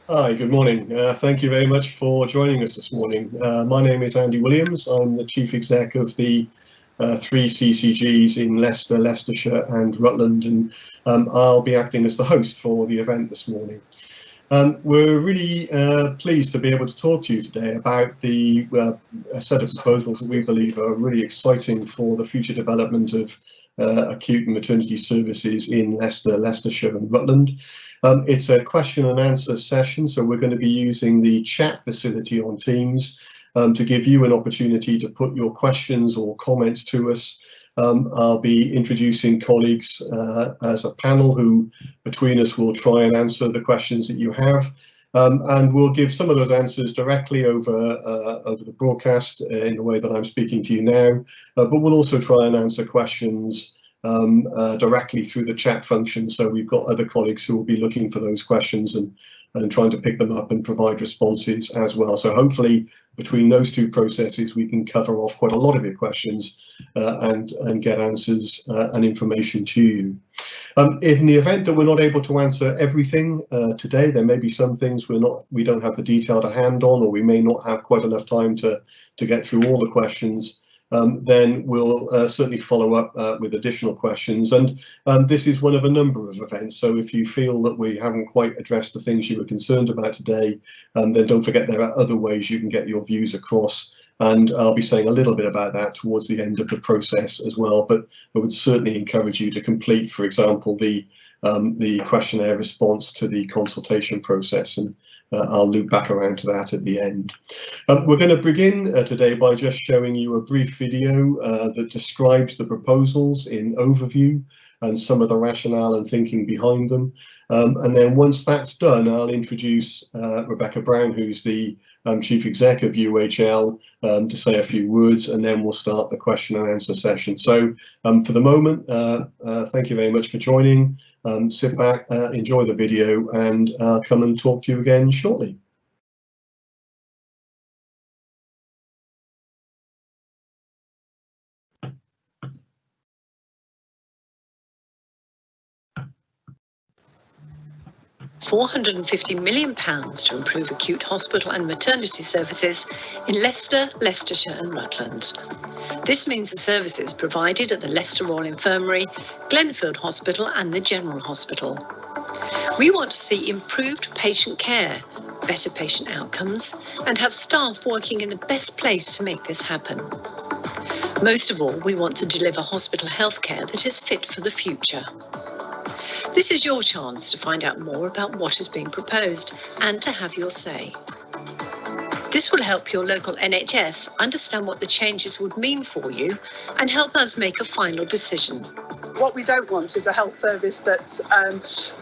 Hi, good morning. Thank you very much for joining us this morning. My name is Andy Williams. I'm the Chief Exec of the three CCGs in Leicester, Leicestershire and Rutland, and I'll be acting as the host for the event this morning. We're really pleased to be able to talk to you today about the a set of proposals that we believe are really exciting for the future development of acute and maternity services in Leicester, Leicestershire and Rutland. It's a question and answer session, so we're going to be using the chat facility on Teams to give you an opportunity to put your questions or comments to us. I'll be introducing colleagues as a panel who, between us, will try and answer the questions that you have. And we'll give some of those answers directly over the broadcast in the way that I'm speaking to you now, but we'll also try and answer questions directly through the chat function. So we've got other colleagues who will be looking for those questions and trying to pick them up and provide responses as well. So hopefully between those two processes we can cover off quite a lot of your questions and get answers and information to you. In the event that we're not able to answer everything today, there may be some things we don't have the detail to hand on, or we may not have quite enough time to get through all the questions. Then we'll certainly follow up with additional questions, and this is one of a number of events, so if you feel that we haven't quite addressed the things you were concerned about today, then don't forget there are other ways you can get your views across, and I'll be saying a little bit about that towards the end of the process as well. But I would certainly encourage you to complete, for example, the questionnaire response to the consultation process, and I'll loop back around to that at the end. We're going to begin today by just showing you a brief video that describes the proposals in overview and some of the rationale and thinking behind them. And then once that's done, I'll introduce Rebecca Brown, who's the Chief Exec of UHL, to say a few words, and then we'll start the question and answer session. So for the moment, thank you very much for joining. Sit back, enjoy the video, and I'll come and talk to you again shortly. £450 million to improve acute hospital and maternity services in Leicester, Leicestershire and Rutland. This means the services provided at the Leicester Royal Infirmary, Glenfield Hospital and the General Hospital. We want to see improved patient care, better patient outcomes, and have staff working in the best place to make this happen. Most of all, we want to deliver hospital healthcare that is fit for the future. This is your chance to find out more about what is being proposed and to have your say. This will help your local NHS understand what the changes would mean for you and help us make a final decision. What we don't want is a health service that's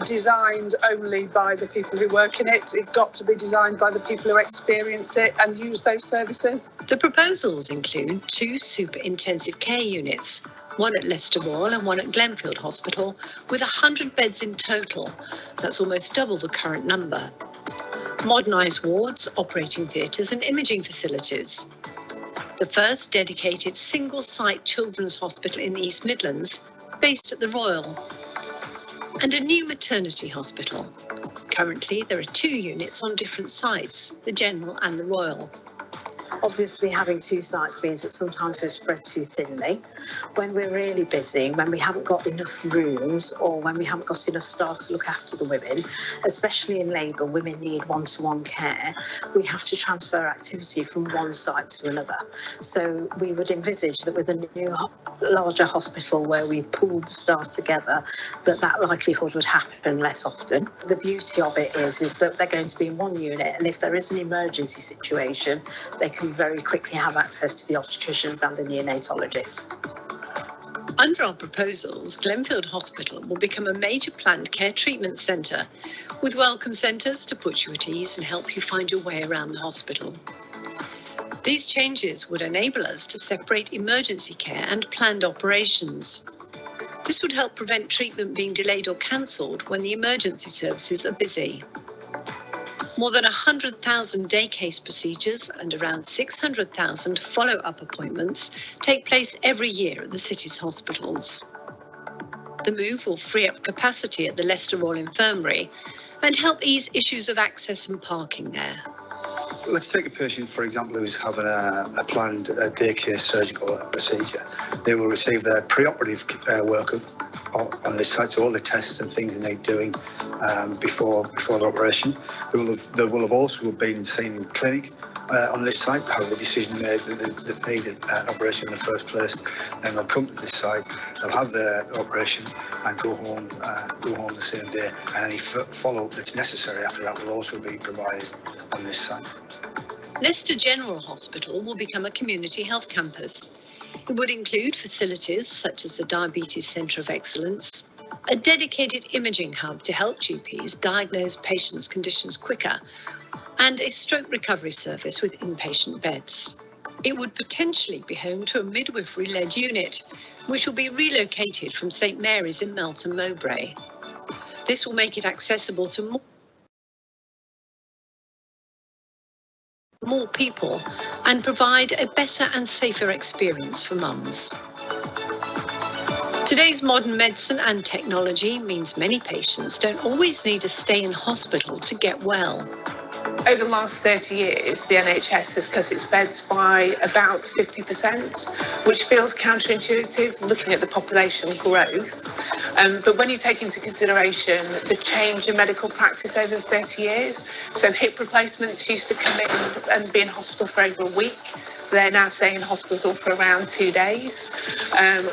designed only by the people who work in it. It's got to be designed by the people who experience it and use those services. The proposals include 2 super intensive care units, one at Leicester Royal and one at Glenfield Hospital, with 100 beds in total. That's almost double the current number. Modernised wards, operating theatres and imaging facilities. The first dedicated single-site children's hospital in the East Midlands, based at the Royal. And a new maternity hospital. Currently, there are 2 units on different sites, the General and the Royal. Obviously, having 2 sites means that sometimes we're spread too thinly. When we're really busy, when we haven't got enough rooms or when we haven't got enough staff to look after the women, especially in labour, women need one-to-one care. We have to transfer activity from one site to another. So we would envisage that with a new, larger hospital where we pooled the staff together, that likelihood would happen less often. The beauty of it is that they're going to be in one unit, and if there is an emergency situation, they can very quickly have access to the obstetricians and the neonatologists. Under our proposals, Glenfield Hospital will become a major planned care treatment centre, with welcome centres to put you at ease and help you find your way around the hospital. These changes would enable us to separate emergency care and planned operations. This would help prevent treatment being delayed or cancelled when the emergency services are busy. More than 100,000 day case procedures and around 600,000 follow-up appointments take place every year at the city's hospitals. The move will free up capacity at the Leicester Royal Infirmary and help ease issues of access and parking there. Let's take a patient, for example, who's having a planned daycare surgical procedure. They will receive their preoperative workup on this site, so all the tests and things they need doing before the operation. They will have also been seen in clinic on this site, have the decision made that needed an operation in the first place. Then they'll come to this site, they'll have their operation and go home the same day, and any follow-up that's necessary after that will also be provided on this site. Leicester General Hospital will become a community health campus. It would include facilities such as the Diabetes Centre of Excellence, a dedicated imaging hub to help GPs diagnose patients' conditions quicker, and a stroke recovery service with inpatient beds. It would potentially be home to a midwifery-led unit, which will be relocated from St Mary's in Melton Mowbray. This will make it accessible to more people and provide a better and safer experience for mums. Today's modern medicine and technology means many patients don't always need to stay in hospital to get well. Over the last 30 years, the NHS has cut its beds by about 50%, which feels counterintuitive looking at the population growth. But when you take into consideration the change in medical practice over the 30 years, so hip replacements used to come in and be in hospital for over a week. They're now staying in hospital for around 2 days.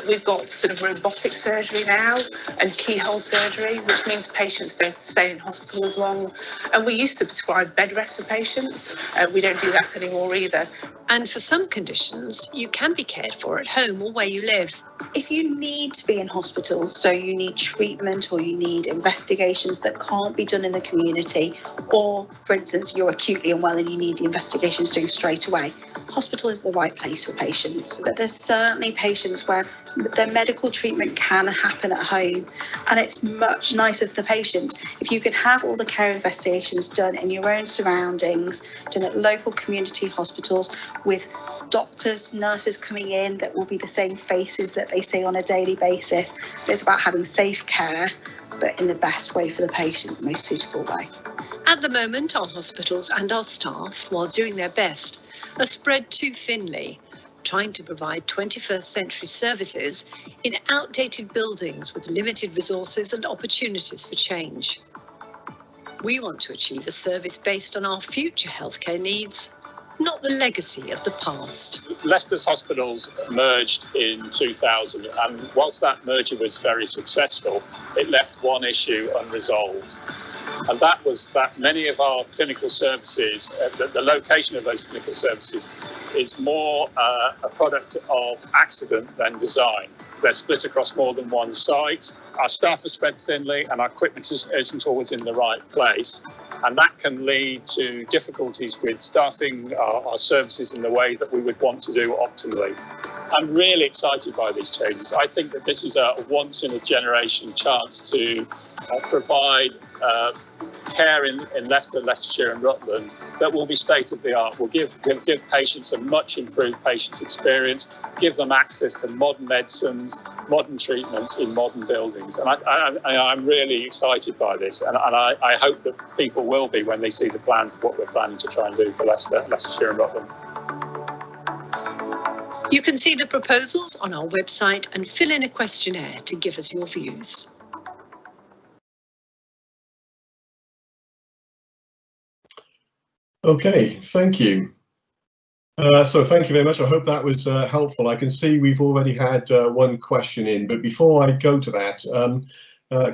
We've got sort of robotic surgery now and keyhole surgery, which means patients don't stay in hospital as long. And we used to prescribe bed rest for patients. We don't do that anymore either. And for some conditions, you can be cared for at home or where you live. If you need to be in hospital, so you need treatment or you need investigations that can't be done in the community, or for instance, you're acutely unwell and you need the investigations done straight away, hospital is the right place for patients. But there's certainly patients where their medical treatment can happen at home, and it's much nicer for the patient if you can have all the care investigations done in your own surroundings, done at local community hospitals with doctors, nurses coming in that will be the same faces that they see on a daily basis. It's about having safe care, but in the best way for the patient, the most suitable way. At the moment, our hospitals and our staff, while doing their best, are spread too thinly, trying to provide 21st century services in outdated buildings with limited resources and opportunities for change. We want to achieve a service based on our future healthcare needs, not the legacy of the past. Leicester's hospitals merged in 2000, and whilst that merger was very successful, it left one issue unresolved. And that was that many of our clinical services, the location of those clinical services is more a product of accident than design. They're split across more than one site. Our staff are spread thinly and our equipment isn't always in the right place. And that can lead to difficulties with staffing our services in the way that we would want to do optimally. I'm really excited by these changes. I think that this is a once-in-a-generation chance to provide care in Leicester, Leicestershire and Rutland that will be state-of-the-art, will give patients a much improved patient experience, give them access to modern medicines, modern treatments in modern buildings. And I'm really excited by this, and I hope that people will be when they see the plans of what we're planning to try and do for Leicester, Leicestershire and Rutland. You can see the proposals on our website and fill in a questionnaire to give us your views. Okay, thank you. So thank you very much. I hope that was helpful. I can see we've already had one question in, but before I go to that,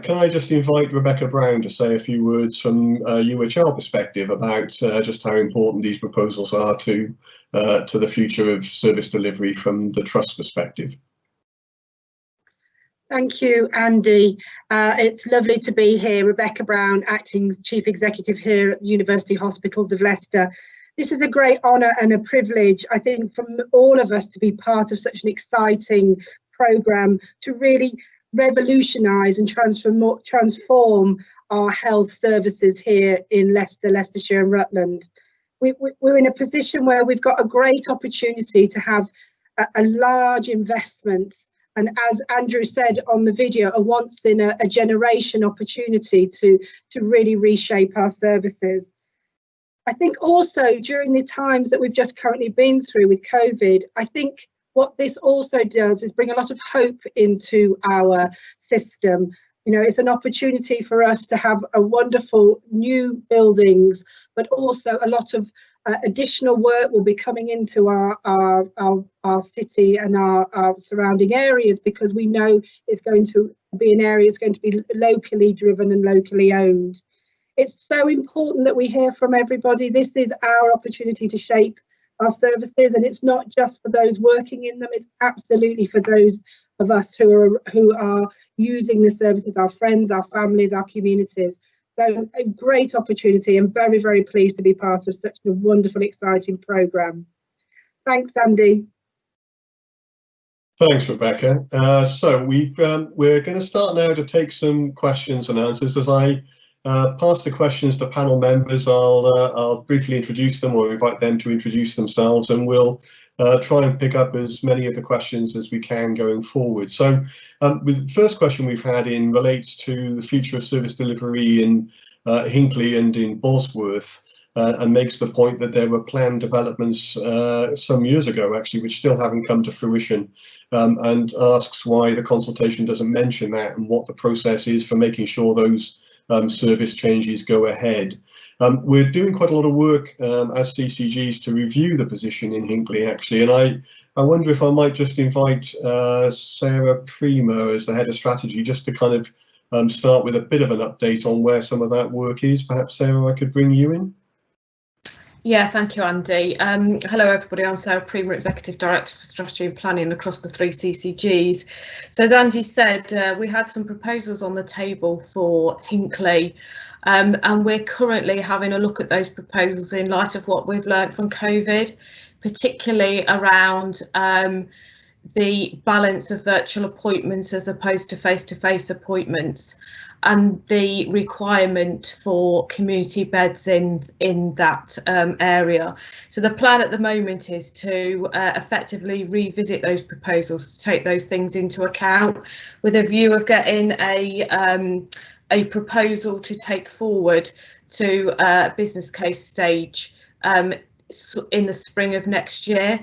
can I just invite Rebecca Brown to say a few words from UHL perspective about just how important these proposals are to the future of service delivery from the Trust perspective. Thank you, Andy. It's lovely to be here. Rebecca Brown, Acting Chief Executive here at the University Hospitals of Leicester. This is a great honour and a privilege, I think, from all of us to be part of such an exciting programme to really revolutionise and transform our health services here in Leicester, Leicestershire and Rutland. We're in a position where we've got a great opportunity to have a large investment And as Andrew said on the video, a once in a generation opportunity to really reshape our services. I think also during the times that we've just currently been through with COVID, I think what this also does is bring a lot of hope into our system. You know, it's an opportunity for us to have a wonderful new buildings, but also a lot of additional work will be coming into our city and our surrounding areas, because we know it's going to be an area that's going to be locally driven and locally owned. It's so important that we hear from everybody. This is our opportunity to shape our services, and it's not just for those working in them, it's absolutely for those of us who are using the services, our friends, our families, our communities. So a great opportunity, and very, very pleased to be part of such a wonderful, exciting programme. Thanks, Andy. Thanks, Rebecca. So we're going to start now to take some questions and answers. As I pass the questions to panel members, I'll briefly introduce them or invite them to introduce themselves, and we'll try and pick up as many of the questions as we can going forward. So the first question we've had in relates to the future of service delivery in Hinckley and in Bosworth, and makes the point that there were planned developments some years ago, actually, which still haven't come to fruition, and asks why the consultation doesn't mention that and what the process is for making sure those service changes go ahead. We're doing quite a lot of work as CCGs to review the position in Hinckley, actually, and I wonder if I might just invite Sarah Prima as the head of strategy, just to kind of start with a bit of an update on where some of that work is. Perhaps, Sarah, I could bring you in. Yeah, thank you, Andy. Hello, everybody. I'm Sarah Prima, Executive Director for Strategy and Planning across the 3 CCGs. So as Andy said, we had some proposals on the table for Hinckley, and we're currently having a look at those proposals in light of what we've learned from COVID, particularly around the balance of virtual appointments as opposed to face-to-face appointments, and the requirement for community beds in that area. So the plan at the moment is to effectively revisit those proposals, to take those things into account, with a view of getting a proposal to take forward to business case stage in the spring of next year.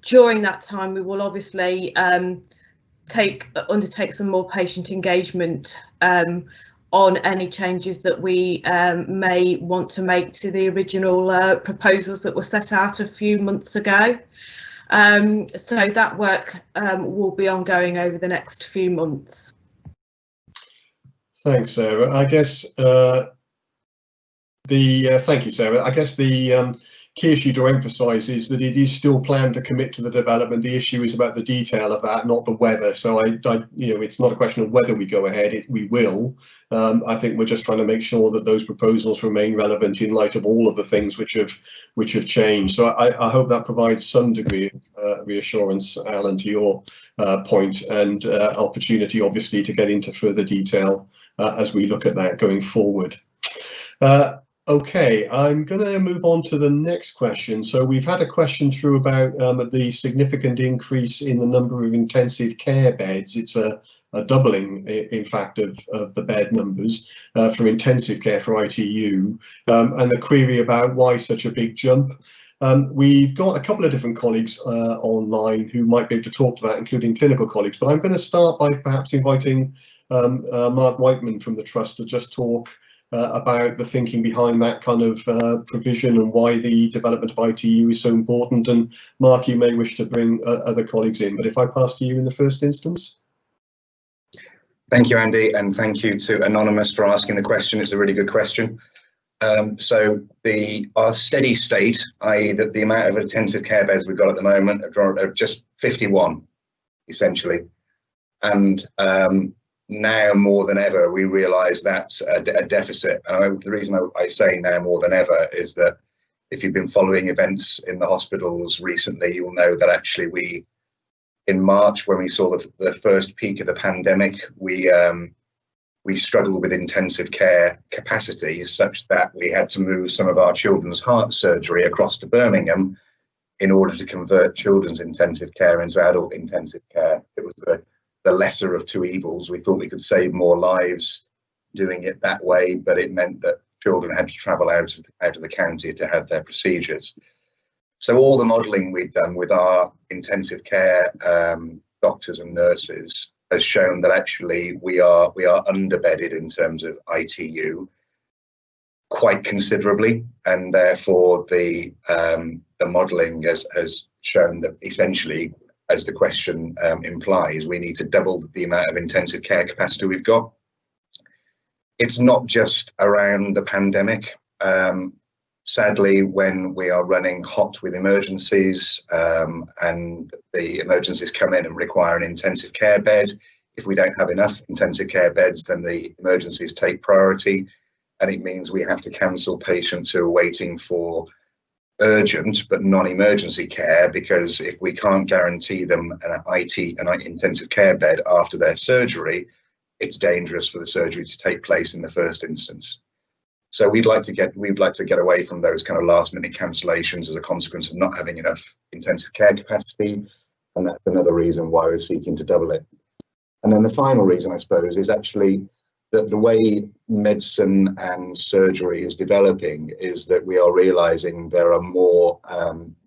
During that time, we will obviously undertake some more patient engagement on any changes that we may want to make to the original proposals that were set out a few months ago. So that work will be ongoing over the next few months. Thanks, Sarah. I guess thank you, Sarah. I guess the key issue to emphasise is that it is still planned to commit to the development. The issue is about the detail of that, not the whether. So it's not a question of whether we go ahead. We will. I think we're just trying to make sure that those proposals remain relevant in light of all of the things which have changed. So I hope that provides some degree of reassurance, Alan, to your point, and opportunity, obviously, to get into further detail as we look at that going forward. Okay, I'm going to move on to the next question. So we've had a question through about the significant increase in the number of intensive care beds. It's a doubling, in fact, of the bed numbers for intensive care for ITU, and the query about why such a big jump. We've got a couple of different colleagues online who might be able to talk to that, including clinical colleagues, but I'm going to start by perhaps inviting Mark Whiteman from the Trust to just talk about the thinking behind that kind of provision and why the development of ITU is so important. And Mark, you may wish to bring other colleagues in, but if I pass to you in the first instance. Thank you, Andy, and thank you to Anonymous for asking the question. It's a really good question. So our steady state, i.e. that the amount of intensive care beds we've got at the moment are just 51, essentially. And now more than ever, we realise that's a deficit. And the reason I say now more than ever is that if you've been following events in the hospitals recently, you'll know that actually in March, when we saw the first peak of the pandemic, we struggled with intensive care capacity such that we had to move some of our children's heart surgery across to Birmingham in order to convert children's intensive care into adult intensive care. It was the the lesser of two evils. We thought we could save more lives doing it that way, but it meant that children had to travel out of the county to have their procedures. So all the modelling we've done with our intensive care doctors and nurses has shown that actually we are underbedded in terms of ITU quite considerably, and therefore the modelling has shown that essentially, as the question implies, we need to double the amount of intensive care capacity we've got. It's not just around the pandemic. Sadly, when we are running hot with emergencies and the emergencies come in and require an intensive care bed, if we don't have enough intensive care beds, then the emergencies take priority, and it means we have to cancel patients who are waiting for urgent but non-emergency care, because if we can't guarantee them an intensive care bed after their surgery, it's dangerous for the surgery to take place in the first instance. So we'd like to get away from those kind of last minute cancellations as a consequence of not having enough intensive care capacity, and that's another reason why we're seeking to double it. And then the final reason, I suppose, is actually that the way medicine and surgery is developing is that we are realizing there are more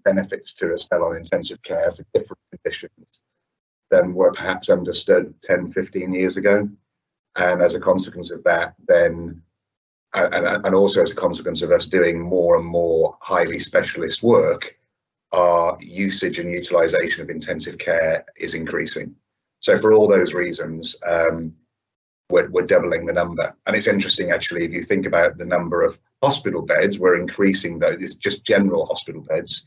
benefits to a spell on intensive care for different conditions than were perhaps understood 10, 15 years ago. And as a consequence of that, then and also as a consequence of us doing more and more highly specialist work, our usage and utilization of intensive care is increasing. So for all those reasons, we're doubling the number. And it's interesting, actually, if you think about the number of hospital beds, we're increasing those. It's just general hospital beds.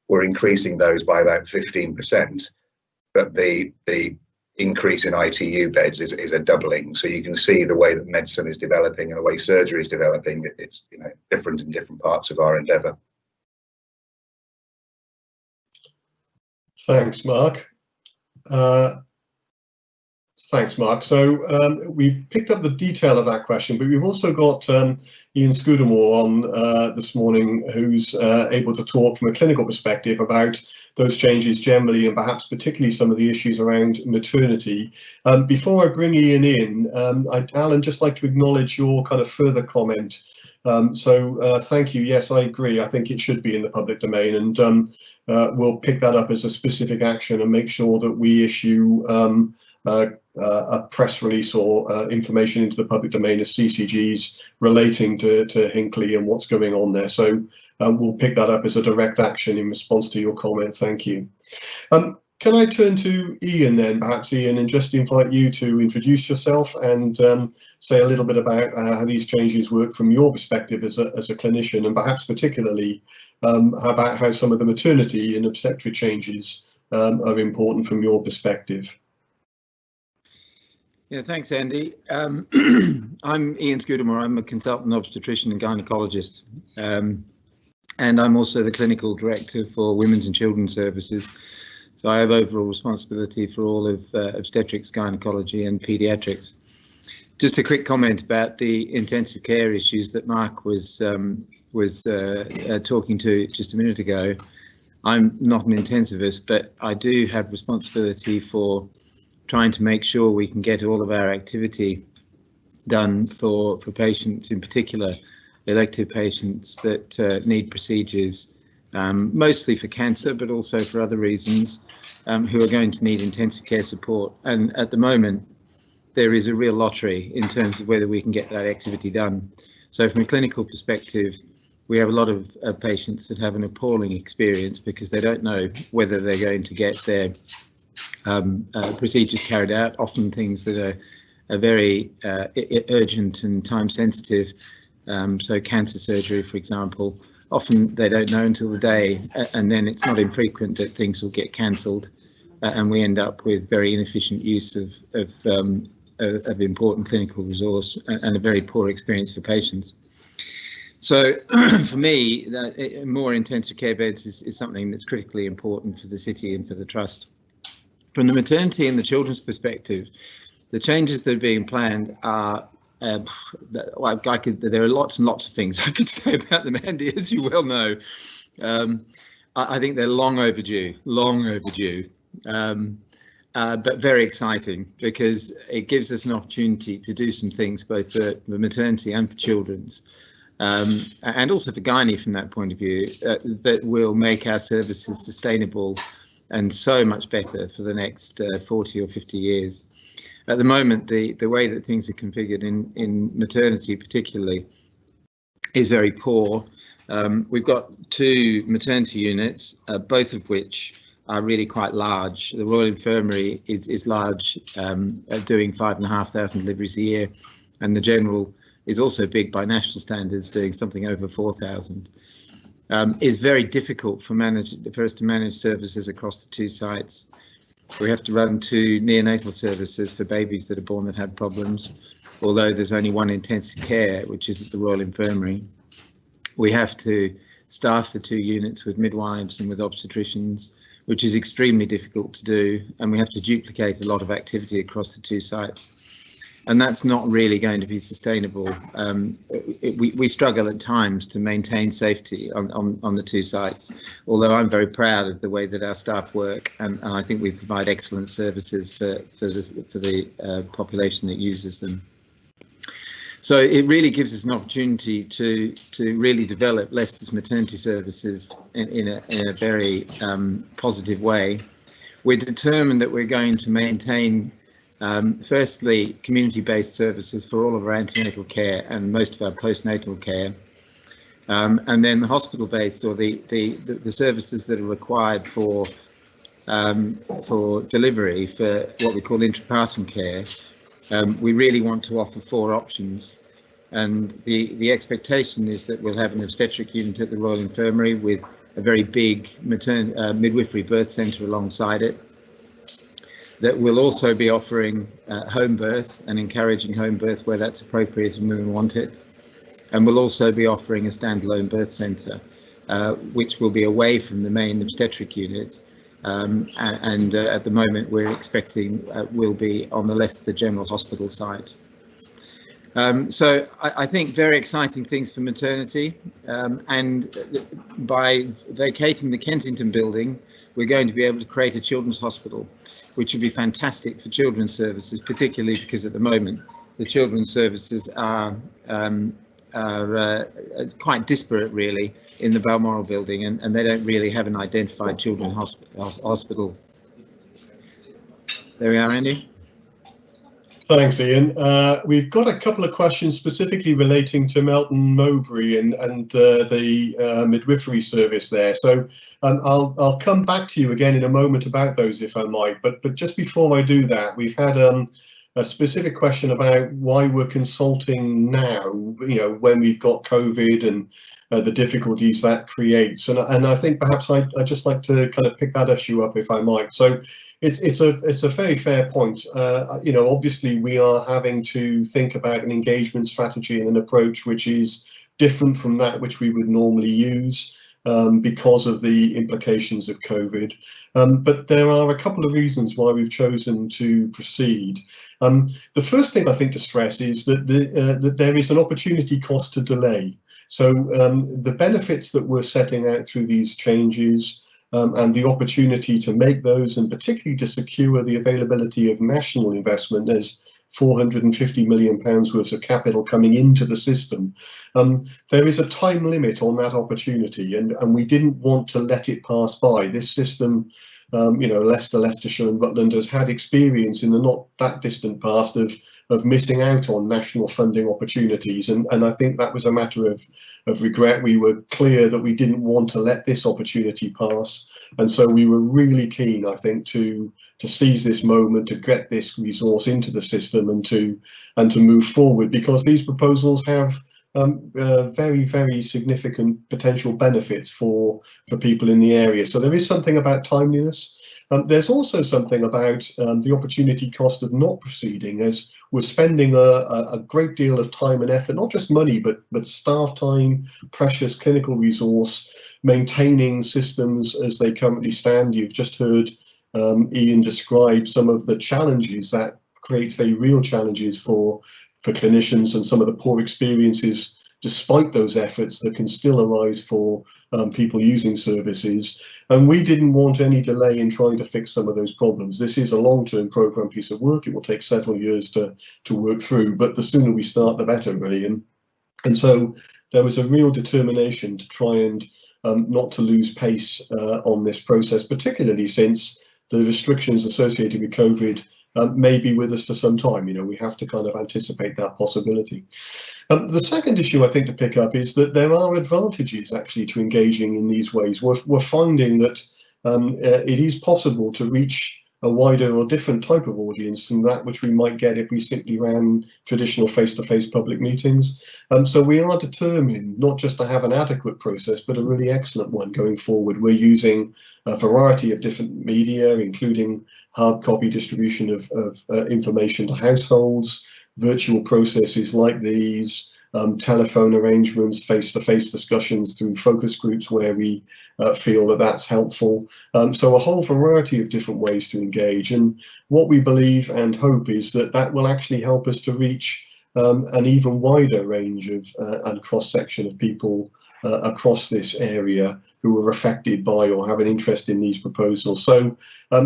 We're increasing those by about 15%, but the increase in ITU beds is a doubling. So you can see the way that medicine is developing and the way surgery is developing. It's different in different parts of our endeavour. Thanks, Mark. Thanks, Mark. So we've picked up the detail of that question, but we've also got Ian Scudamore on this morning, who's able to talk from a clinical perspective about those changes generally, and perhaps particularly some of the issues around maternity. Before I bring Ian in, Alan, just like to acknowledge your kind of further comment. Thank you. Yes, I agree. I think it should be in the public domain, and we'll pick that up as a specific action and make sure that we issue a press release or information into the public domain as CCGs relating to Hinckley and what's going on there. So we'll pick that up as a direct action in response to your comment. Thank you. Can I turn to Ian then, perhaps, Ian, and just invite you to introduce yourself and say a little bit about how these changes work from your perspective as a clinician, and perhaps particularly about how some of the maternity and obstetric changes are important from your perspective. Yeah, thanks, Andy. I'm Ian Scudamore. I'm a consultant obstetrician and gynaecologist, and I'm also the clinical director for Women's and Children's Services. So I have overall responsibility for all of obstetrics, gynaecology and paediatrics. Just a quick comment about the intensive care issues that Mark was talking to just a minute ago. I'm not an intensivist, but I do have responsibility for trying to make sure we can get all of our activity done for patients, in particular elective patients that need procedures, mostly for cancer, but also for other reasons, who are going to need intensive care support. And at the moment, there is a real lottery in terms of whether we can get that activity done. So from a clinical perspective, we have a lot of patients that have an appalling experience because they don't know whether they're going to get their procedures carried out, often things that are very urgent and time sensitive. So cancer surgery, for example, often they don't know until the day, and then it's not infrequent that things will get cancelled, and we end up with very inefficient use of important clinical resource and a very poor experience for patients. So for me, more intensive care beds is something that's critically important for the city and for the trust. From the maternity and the children's perspective, the changes that are being planned are, there are lots and lots of things I could say about them, Andy, as you well know. I think they're long overdue. but very exciting because it gives us an opportunity to do some things both for the maternity and for children's, and also for gynae from that point of view, that will make our services sustainable and so much better for the next 40 or 50 years. At the moment, the way that things are configured in maternity particularly is very poor. We've got 2 maternity units, both of which are really quite large. The Royal Infirmary is large, doing 5,500 deliveries a year, and the General is also big by national standards, doing something over 4,000. It's very difficult for us to manage services across the 2 sites. We have to run 2 neonatal services for babies that are born that have problems, although there's only 1 intensive care, which is at the Royal Infirmary. We have to staff the 2 units with midwives and with obstetricians, which is extremely difficult to do, and we have to duplicate a lot of activity across the 2 sites. And that's not really going to be sustainable. We struggle at times to maintain safety on the 2 sites, although I'm very proud of the way that our staff work, and I think we provide excellent services for the population that uses them. So it really gives us an opportunity to really develop Leicester's maternity services in a very positive way. We're determined that we're going to maintain firstly community-based services for all of our antenatal care and most of our postnatal care, and then the hospital-based, or the services that are required for delivery, for what we call intrapartum care. We really want to offer 4 options, and the expectation is that we'll have an obstetric unit at the Royal Infirmary with a very big midwifery birth centre alongside it, that will also be offering home birth and encouraging home birth where that's appropriate and women want it, and we'll also be offering a standalone birth centre, which will be away from the main obstetric unit. At the moment we're expecting will be on the Leicester General Hospital site. So I think very exciting things for maternity, and by vacating the Kensington building we're going to be able to create a children's hospital, which would be fantastic for children's services, particularly because at the moment the children's services are quite disparate really in the Balmoral building, and they don't really have an identified children's hospital. There we are, Andy. Thanks, Ian. We've got a couple of questions specifically relating to Melton Mowbray and the midwifery service there. So I'll come back to you again in a moment about those, if I might. But just before I do that, we've had a specific question about why we're consulting now, you know, when we've got COVID and the difficulties that creates. And I think perhaps I'd just like to kind of pick that issue up, if I might. So it's a very fair point. You know, obviously we are having to think about an engagement strategy and an approach which is different from that which we would normally use because of the implications of COVID. But there are a couple of reasons why we've chosen to proceed. The first thing I think to stress is that that there is an opportunity cost to delay. So the benefits that we're setting out through these changes and the opportunity to make those, and particularly to secure the availability of national investment, as £450 million worth of capital coming into the system. There is a time limit on that opportunity, and we didn't want to let it pass by. This system, you know, Leicester, Leicestershire and Rutland has had experience in the not that distant past of missing out on national funding opportunities, and I think that was a matter of regret. We were clear that we didn't want to let this opportunity pass, and so we were really keen, I think, to seize this moment, to get this resource into the system and to move forward, because these proposals have very, very significant potential benefits for people in the area. So there is something about timeliness. There's also something about the opportunity cost of not proceeding, as we're spending a great deal of time and effort, not just money, but staff time, precious clinical resource, maintaining systems as they currently stand. You've just heard Ian describe some of the challenges that creates very real challenges for clinicians, and some of the poor experiences despite those efforts that can still arise for people using services. And we didn't want any delay in trying to fix some of those problems. This is a long-term programme piece of work. It will take several years to work through, but the sooner we start, the better, really. And so there was a real determination to try and not to lose pace on this process, particularly since the restrictions associated with COVID may be with us for some time. You know, we have to kind of anticipate that possibility. The second issue I think to pick up is that there are advantages actually to engaging in these ways. We're finding that it is possible to reach a wider or different type of audience than that which we might get if we simply ran traditional face-to-face public meetings. So we are determined not just to have an adequate process, but a really excellent one going forward. We're using a variety of different media, including hard copy distribution of information to households, virtual processes like these, telephone arrangements, face-to-face discussions through focus groups where we feel that that's helpful. So a whole variety of different ways to engage. And what we believe and hope is that that will actually help us to reach an even wider range of and cross-section of people across this area who are affected by or have an interest in these proposals. So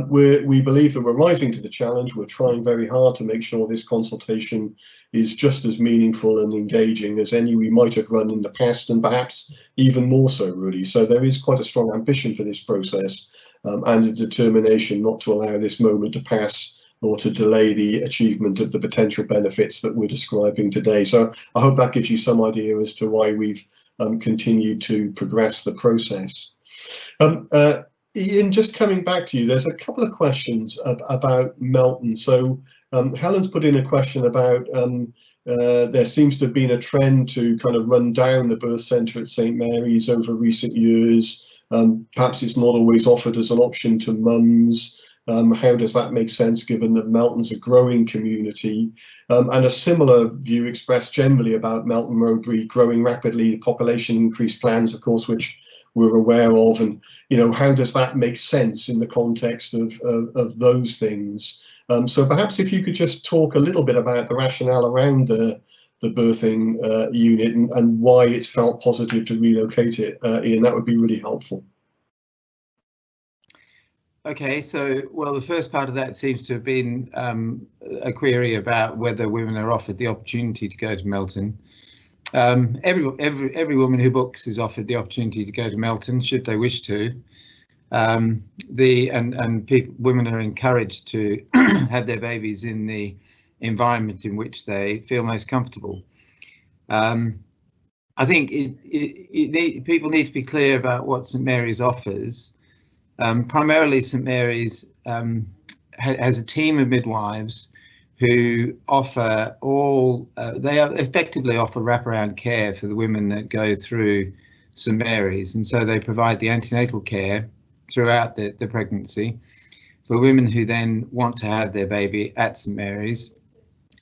we believe that we're rising to the challenge. We're trying very hard to make sure this consultation is just as meaningful and engaging as any we might have run in the past, and perhaps even more so, really. So there is quite a strong ambition for this process and a determination not to allow this moment to pass or to delay the achievement of the potential benefits that we're describing today. So I hope that gives you some idea as to why we've continued to progress the process. Ian, just coming back to you, there's a couple of questions about Melton. So Helen's put in a question about there seems to have been a trend to kind of run down the birth centre at St Mary's over recent years. Perhaps it's not always offered as an option to mums. How does that make sense given that Melton's a growing community? And a similar view expressed generally about Melton Mowbray growing rapidly, population increase plans, of course, which we're aware of. And, you know, how does that make sense in the context of those things? So perhaps if you could just talk a little bit about the rationale around the birthing unit and why it's felt positive to relocate it, Ian, that would be really helpful. Okay, so, well, the first part of that seems to have been a query about whether women are offered the opportunity to go to Melton. Every woman who books is offered the opportunity to go to Melton, should they wish to. Women are encouraged to have their babies in the environment in which they feel most comfortable. I think people need to be clear about what St Mary's offers. Primarily, St Mary's has a team of midwives who offer effectively offer wraparound care for the women that go through St Mary's, and so they provide the antenatal care throughout the pregnancy for women who then want to have their baby at St Mary's.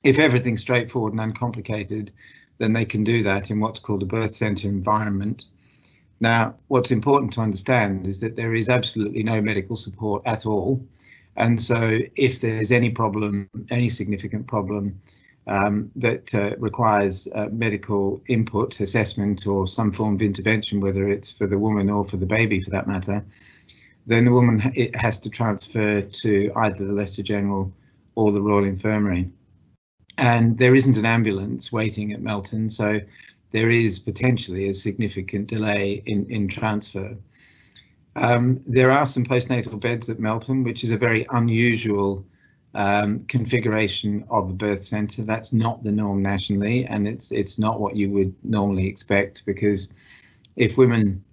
If everything's straightforward and uncomplicated, then they can do that in what's called a birth centre environment. Now, what's important to understand is that there is absolutely no medical support at all. And so if there's any problem, any significant problem that requires medical input, assessment, or some form of intervention, whether it's for the woman or for the baby for that matter, then the woman has to transfer to either the Leicester General or the Royal Infirmary. And there isn't an ambulance waiting at Melton, so there is potentially a significant delay in transfer. There are some postnatal beds at Melton, which is a very unusual configuration of a birth centre. That's not the norm nationally, and it's not what you would normally expect, because if women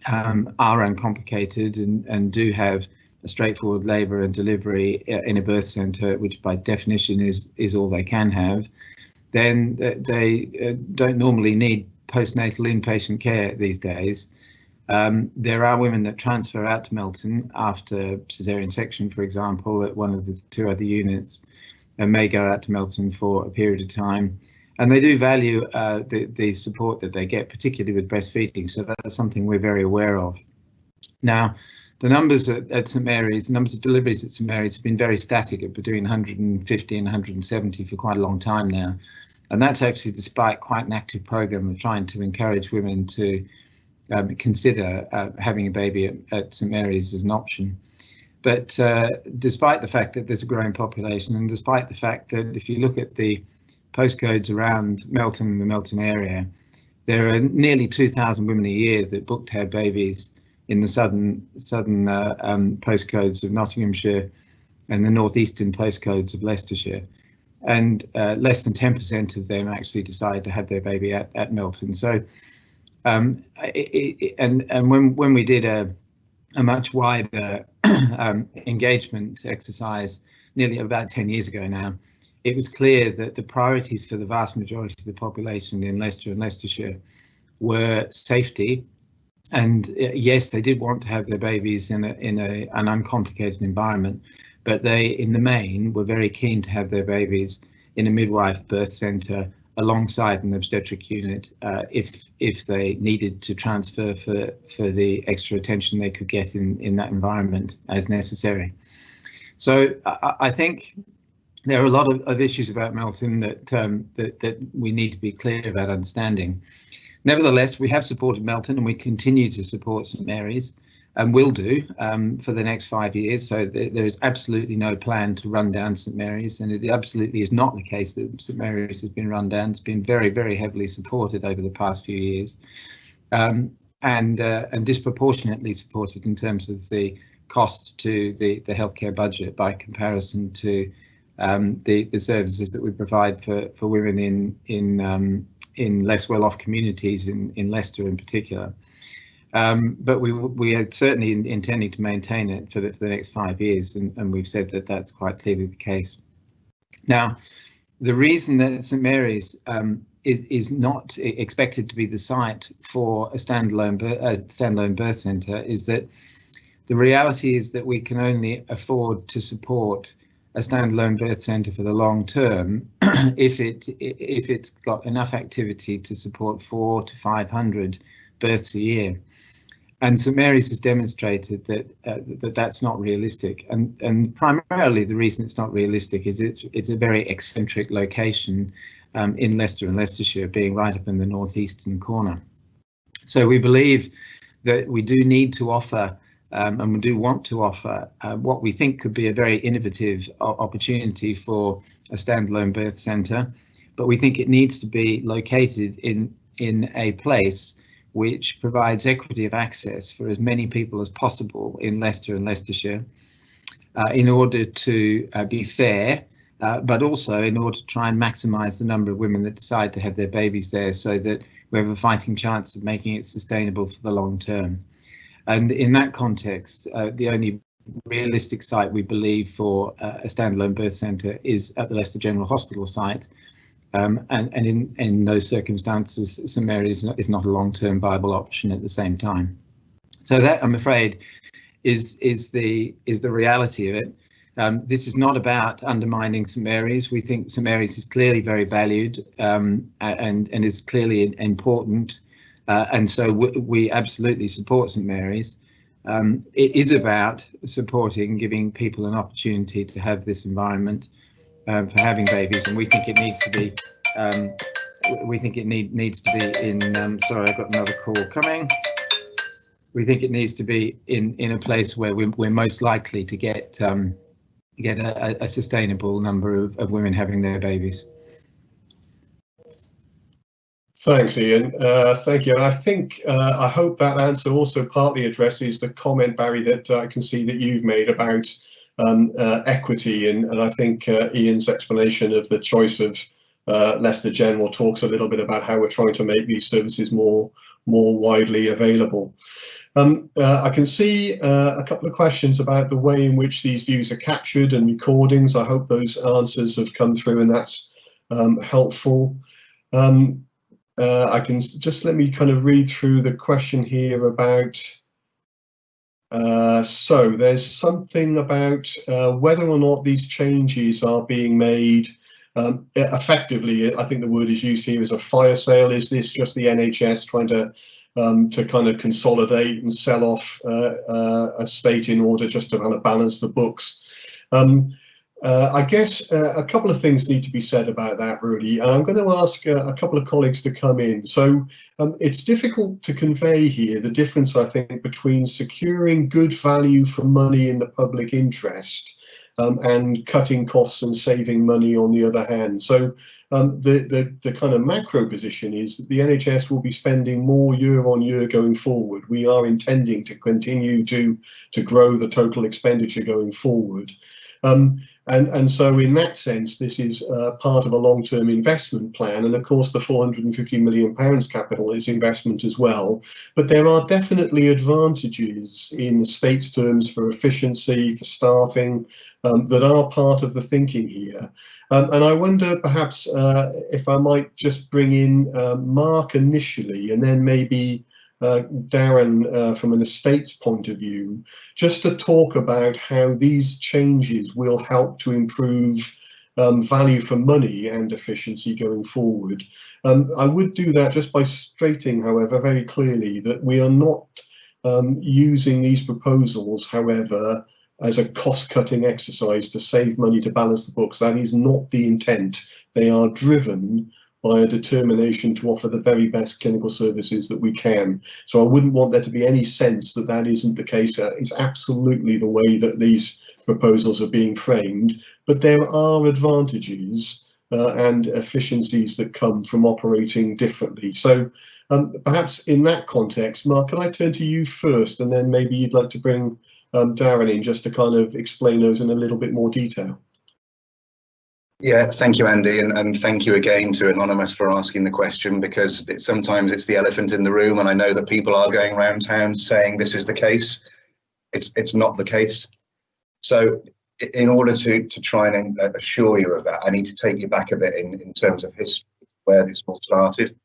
are uncomplicated and do have a straightforward labour and delivery in a birth centre, which by definition is all they can have, then they don't normally need postnatal inpatient care these days. There are women that transfer out to Melton after caesarean section, for example, at one of the two other units, and may go out to Melton for a period of time. And they do value the support that they get, particularly with breastfeeding. So that's something we're very aware of. Now, the numbers at St Mary's, the numbers of deliveries at St Mary's have been very static at between 150 and 170 for quite a long time now. And that's actually despite quite an active programme of trying to encourage women to consider having a baby at St Mary's as an option. But despite the fact that there's a growing population, and despite the fact that if you look at the postcodes around Melton and the Melton area, there are nearly 2,000 women a year that book to have babies in the southern postcodes of Nottinghamshire and the northeastern postcodes of Leicestershire. And less than 10% of them actually decide to have their baby at Melton. So, and when we did a much wider engagement exercise nearly about 10 years ago now, it was clear that the priorities for the vast majority of the population in Leicester and Leicestershire were safety. And yes, they did want to have their babies in an uncomplicated environment, but they, in the main, were very keen to have their babies in a midwife birth centre alongside an obstetric unit if they needed to transfer for the extra attention they could get in that environment as necessary. So I think there are a lot of issues about Melton that we need to be clear about understanding. Nevertheless, we have supported Melton and we continue to support St Mary's and will do for the next 5 years. So there is absolutely no plan to run down St Mary's, and it absolutely is not the case that St Mary's has been run down. It's been very, very heavily supported over the past few years, and disproportionately supported in terms of the cost to the healthcare budget by comparison to the services that we provide for women in less well-off communities in Leicester in particular. But we are certainly intending to maintain it for the next 5 years, and we've said that that's quite clearly the case. Now, the reason that St Mary's is not expected to be the site for a standalone birth centre is that the reality is that we can only afford to support a standalone birth centre for the long term if it's got enough activity to support 400 to 500 births a year. And St Mary's has demonstrated that that's not realistic, and primarily the reason it's not realistic is it's a very eccentric location in Leicester and Leicestershire, being right up in the northeastern corner. So we believe that we do need to offer and we do want to offer what we think could be a very innovative opportunity for a standalone birth centre, but we think it needs to be located in a place which provides equity of access for as many people as possible in Leicester and Leicestershire in order to be fair, but also in order to try and maximise the number of women that decide to have their babies there, so that we have a fighting chance of making it sustainable for the long term. And in that context, the only realistic site we believe for a standalone birth centre is at the Leicester General Hospital site. And in those circumstances, St Mary's is not a long-term viable option at the same time. So that, I'm afraid, is the reality of it. This is not about undermining St Mary's. We think St Mary's is clearly very valued and is clearly important. And so we absolutely support St Mary's. It is about supporting, giving people an opportunity to have this environment for having babies, and we think it needs to be. Needs to be in. Sorry, I've got another call coming. We think it needs to be in a place where we're most likely to get a sustainable number of women having their babies. Thanks, Ian. Thank you. And I think I hope that answer also partly addresses the comment, Barry, that I can see that you've made about equity, and I think Ian's explanation of the choice of Leicester General talks a little bit about how we're trying to make these services more widely available. I can see a couple of questions about the way in which these views are captured and recordings. I hope those answers have come through, and that's helpful. I can just let me kind of read through the question here about. So there's something about whether or not these changes are being made effectively. I think the word is used here as a fire sale. Is this just the NHS trying to kind of consolidate and sell off a state in order just to kind of balance the books? I guess a couple of things need to be said about that, really. And I'm going to ask a couple of colleagues to come in. So it's difficult to convey here the difference, I think, between securing good value for money in the public interest and cutting costs and saving money on the other hand. So the kind of macro position is that the NHS will be spending more year on year going forward. We are intending to continue to grow the total expenditure going forward. And so in that sense, this is part of a long-term investment plan. And of course, the £450 million capital is investment as well. But there are definitely advantages in state's terms for efficiency, for staffing, that are part of the thinking here. And I wonder perhaps if I might just bring in Mark initially, and then maybe Darren from an estate's point of view, just to talk about how these changes will help to improve value for money and efficiency going forward. I would do that just by stating, however, very clearly that we are not using these proposals, however, as a cost-cutting exercise to save money to balance the books. That is not the intent. They are driven by a determination to offer the very best clinical services that we can. So I wouldn't want there to be any sense that that isn't the case. It's absolutely the way that these proposals are being framed, but there are advantages and efficiencies that come from operating differently. So perhaps in that context, Mark, can I turn to you first, and then maybe you'd like to bring Darren in just to kind of explain those in a little bit more detail. Yeah, thank you, Andy, and thank you again to Anonymous for asking the question, because sometimes it's the elephant in the room, and I know that people are going around town saying this is the case. It's not the case. So in order to try and assure you of that, I need to take you back a bit in terms of history, where this all started.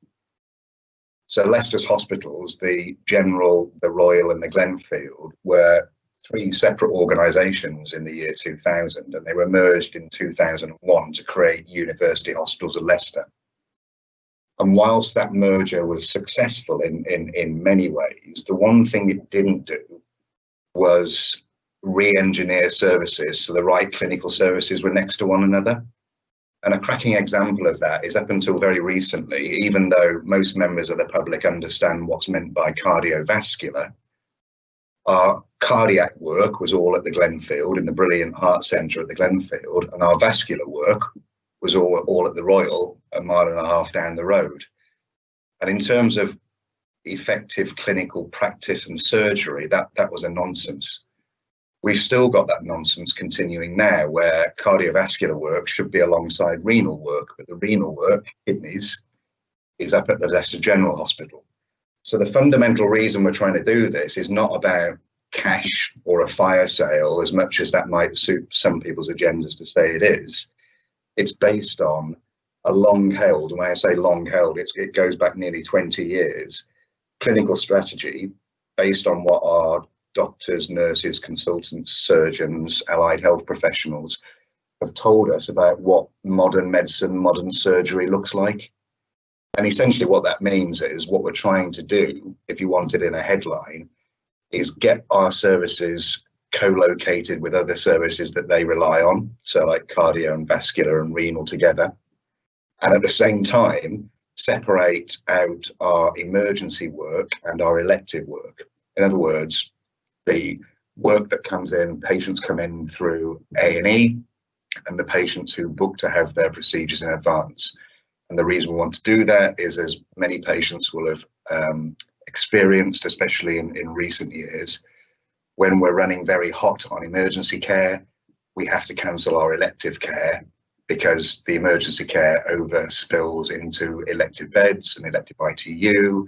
So Leicester's hospitals, the General, the Royal and the Glenfield, were three separate organisations in the year 2000, and they were merged in 2001 to create University Hospitals of Leicester. And whilst that merger was successful in many ways, the one thing it didn't do was re-engineer services so the right clinical services were next to one another. And a cracking example of that is up until very recently, even though most members of the public understand what's meant by cardiovascular, our cardiac work was all at the Glenfield, in the brilliant heart centre at the Glenfield, and our vascular work was all at the Royal, a mile and a half down the road. And in terms of effective clinical practice and surgery, that was a nonsense. We've still got that nonsense continuing now, where cardiovascular work should be alongside renal work, but the renal work, kidneys, is up at the Leicester General Hospital. So the fundamental reason we're trying to do this is not about cash or a fire sale, as much as that might suit some people's agendas to say it is. It's based on a long-held, and when I say long-held, it goes back nearly 20 years, clinical strategy based on what our doctors, nurses, consultants, surgeons, allied health professionals have told us about what modern medicine, modern surgery looks like. And essentially what that means is, what we're trying to do, if you want it in a headline, is get our services co-located with other services that they rely on, so like cardio and vascular and renal together, and at the same time separate out our emergency work and our elective work. In other words, the work that comes in, patients come in through A&E, and the patients who book to have their procedures in advance. And the reason we want to do that is, as many patients will have experienced, especially in recent years, when we're running very hot on emergency care, we have to cancel our elective care because the emergency care overspills into elective beds and elective ITU,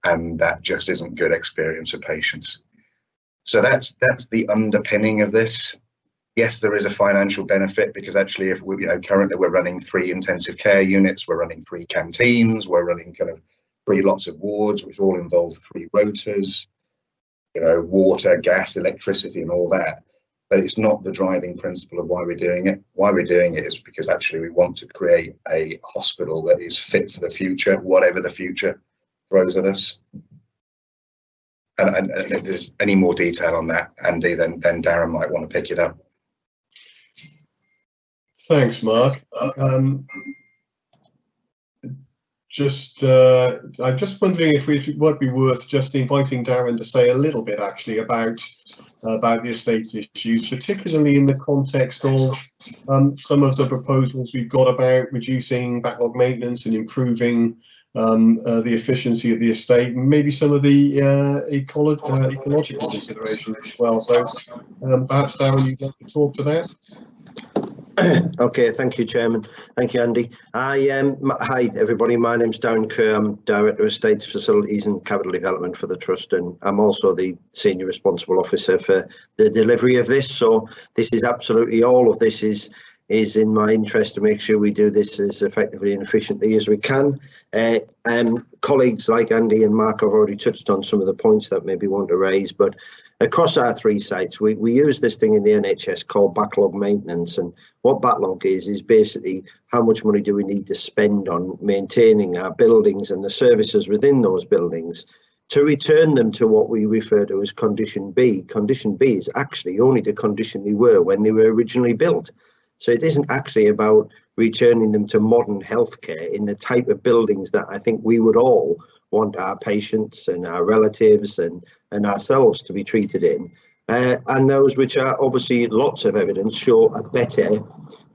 and that just isn't good experience for patients. So that's the underpinning of this. Yes, there is a financial benefit, because actually, if we, currently we're running 3 intensive care units, we're running 3 canteens, we're running kind of 3 lots of wards, which all involve 3 rotas, water, gas, electricity, and all that. But it's not the driving principle of why we're doing it. Why we're doing it is because actually we want to create a hospital that is fit for the future, whatever the future throws at us. And if there's any more detail on that, Andy, then Darren might want to pick it up. Thanks, Mark. I'm just wondering if it would be worth just inviting Darren to say a little bit actually about the estates issues, particularly in the context of some of the proposals we've got about reducing backlog maintenance and improving the efficiency of the estate, and maybe some of the ecological considerations as well. So perhaps Darren, you'd like to talk to that? Okay, thank you, Chairman. Thank you, Andy. Hi, everybody. My name's Darren Kerr. I'm Director of Estates, Facilities and Capital Development for the Trust, and I'm also the Senior Responsible Officer for the delivery of this. So this is absolutely, all of this is in my interest to make sure we do this as effectively and efficiently as we can. Colleagues like Andy and Mark have already touched on some of the points that maybe want to raise, but across our 3 sites, we use this thing in the NHS called backlog maintenance. And what backlog is basically how much money do we need to spend on maintaining our buildings and the services within those buildings to return them to what we refer to as condition B. Condition B is actually only the condition they were when they were originally built. So it isn't actually about returning them to modern healthcare in the type of buildings that I think we would all want our patients and our relatives and ourselves to be treated in. And those which are obviously lots of evidence show are better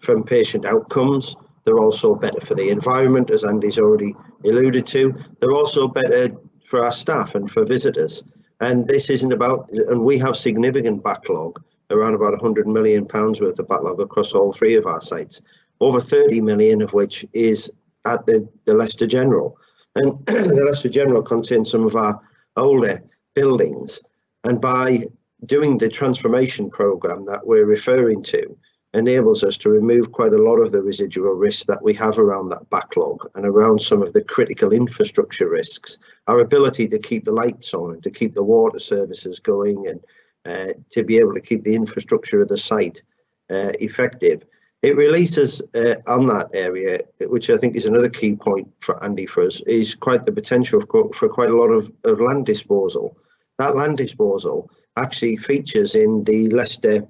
from patient outcomes. They're also better for the environment, as Andy's already alluded to. They're also better for our staff and for visitors. And this isn't about, and we have significant backlog, around about £100 million worth of backlog across all 3 of our sites, over 30 million of which is at the Leicester General. And the Leicester General contains some of our older buildings. And by doing the transformation programme that we're referring to, enables us to remove quite a lot of the residual risks that we have around that backlog and around some of the critical infrastructure risks. Our ability to keep the lights on and to keep the water services going and to be able to keep the infrastructure of the site effective. It releases on that area, which I think is another key point for Andy for us, is quite the potential for quite a lot of land disposal. That land disposal actually features in the Leicester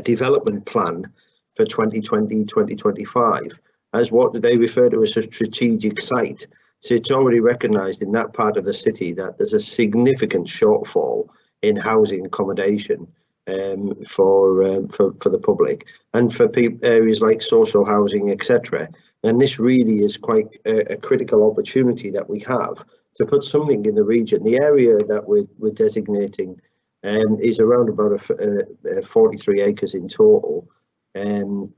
development plan for 2020-2025 as what they refer to as a strategic site. So it's already recognised in that part of the city that there's a significant shortfall in housing accommodation for the public and for areas like social housing, etc. And this really is quite a critical opportunity that we have to put something in the region. The area that we're designating is around about 43 acres in total,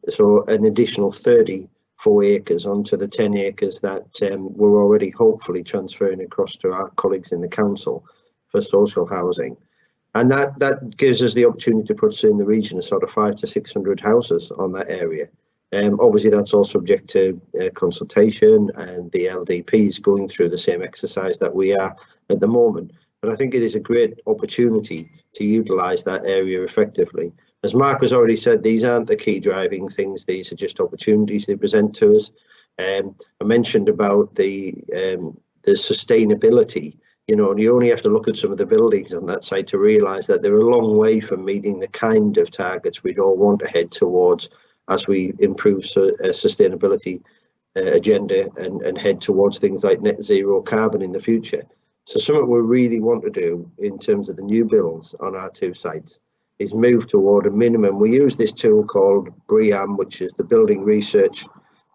so an additional 34 acres onto the 10 acres that we're already hopefully transferring across to our colleagues in the council for social housing. And that gives us the opportunity to put in the region of sort of 500 to 600 houses on that area. Obviously, that's all subject to consultation, and the LDP is going through the same exercise that we are at the moment. But I think it is a great opportunity to utilise that area effectively. As Mark has already said, these aren't the key driving things. These are just opportunities they present to us. I mentioned about the sustainability. You know, and you only have to look at some of the buildings on that site to realise that they're a long way from meeting the kind of targets we'd all want to head towards as we improve sustainability agenda and head towards things like net zero carbon in the future. So something we really want to do in terms of the new builds on our 2 sites is move toward a minimum. We use this tool called BREEAM, which is the Building Research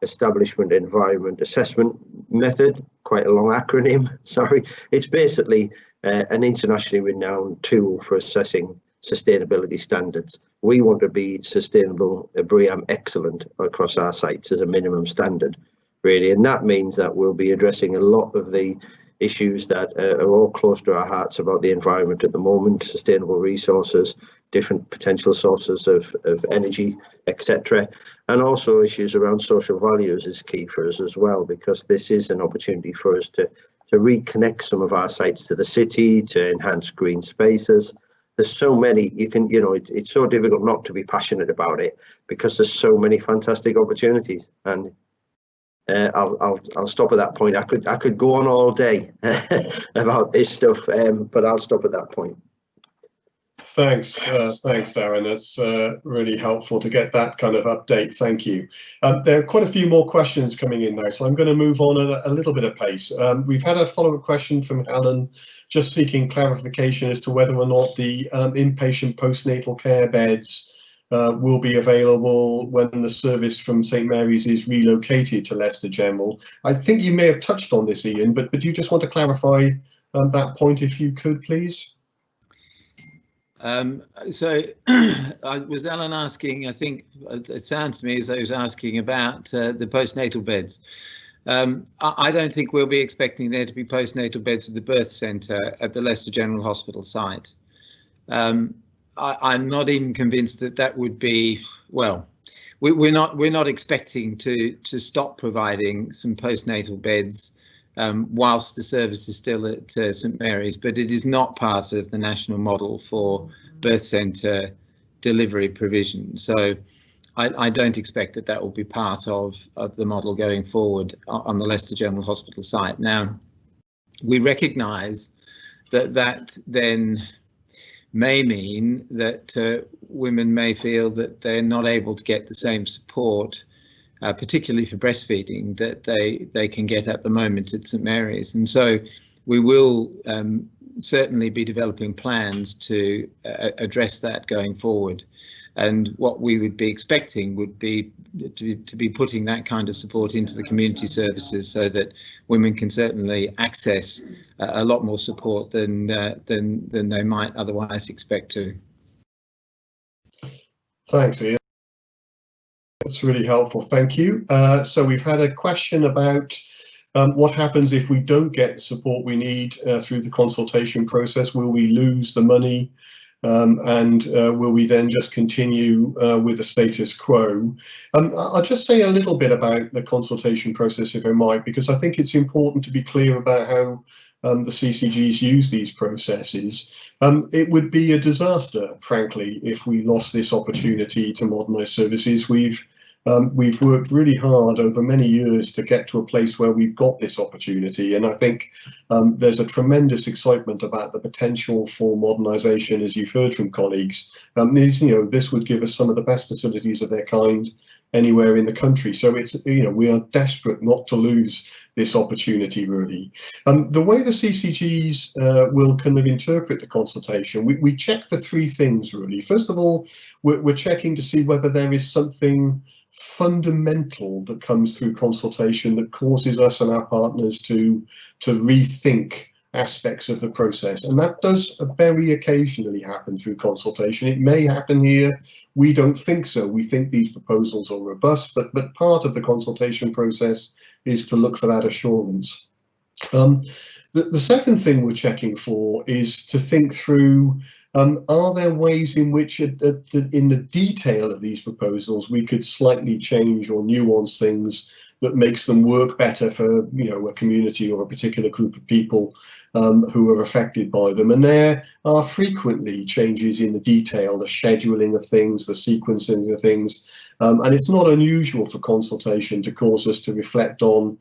Establishment Environment Assessment Method, quite a long acronym, sorry. It's basically an internationally renowned tool for assessing sustainability standards. We want to be sustainable, BREEAM excellent across our sites as a minimum standard, really. And that means that we'll be addressing a lot of the issues that are all close to our hearts about the environment at the moment, sustainable resources, different potential sources of energy, etc. And also issues around social values is key for us as well, because this is an opportunity for us to reconnect some of our sites to the city, to enhance green spaces. There's so many, it's so difficult not to be passionate about it because there's so many fantastic opportunities. And I'll stop at that point. I could go on all day about this stuff, but I'll stop at that point. Thanks, Darren. That's really helpful to get that kind of update. Thank you. There are quite a few more questions coming in now, so I'm going to move on at a little bit of pace. We've had a follow-up question from Helen, just seeking clarification as to whether or not the inpatient postnatal care beds will be available when the service from St Mary's is relocated to Leicester General. I think you may have touched on this, Ian, but do you just want to clarify that point if you could, please? Was Alan asking, I think it sounds to me as though he was asking about the postnatal beds. I don't think we'll be expecting there to be postnatal beds at the birth centre at the Leicester General Hospital site. I'm not even convinced that that would be, well, we're not expecting to stop providing some postnatal beds whilst the service is still at St Mary's, but it is not part of the national model for birth centre delivery provision. So I don't expect that that will be part of the model going forward on the Leicester General Hospital site. Now, we recognise that then may mean that women may feel that they're not able to get the same support, particularly for breastfeeding, that they can get at the moment at St Mary's. And so we will certainly be developing plans to address that going forward. And what we would be expecting would be to be putting that kind of support into the community services so that women can certainly access a lot more support than they might otherwise expect to. Thanks, Ian. That's really helpful. Thank you. So we've had a question about what happens if we don't get the support we need through the consultation process. Will we lose the money? And will we then just continue with the status quo? I'll just say a little bit about the consultation process, if I might, because I think it's important to be clear about how the CCGs use these processes. It would be a disaster, frankly, if we lost this opportunity to modernise services. We've worked really hard over many years to get to a place where we've got this opportunity, and I think there's a tremendous excitement about the potential for modernisation, as you've heard from colleagues. This would give us some of the best facilities of their kind anywhere in the country. So we are desperate not to lose this opportunity, really. The way the CCGs will kind of interpret the consultation, we check for three things, really. First of all, we're checking to see whether there is something fundamental that comes through consultation that causes us and our partners to rethink aspects of the process, and that does very occasionally happen through consultation. It may happen here. We don't think so. We think these proposals are robust, but part of the consultation process is to look for that assurance. The second thing we're checking for is to think through, are there ways in which in the detail of these proposals we could slightly change or nuance things that makes them work better for a community or a particular group of people who are affected by them. And there are frequently changes in the detail, the scheduling of things, the sequencing of things. And it's not unusual for consultation to cause us to reflect on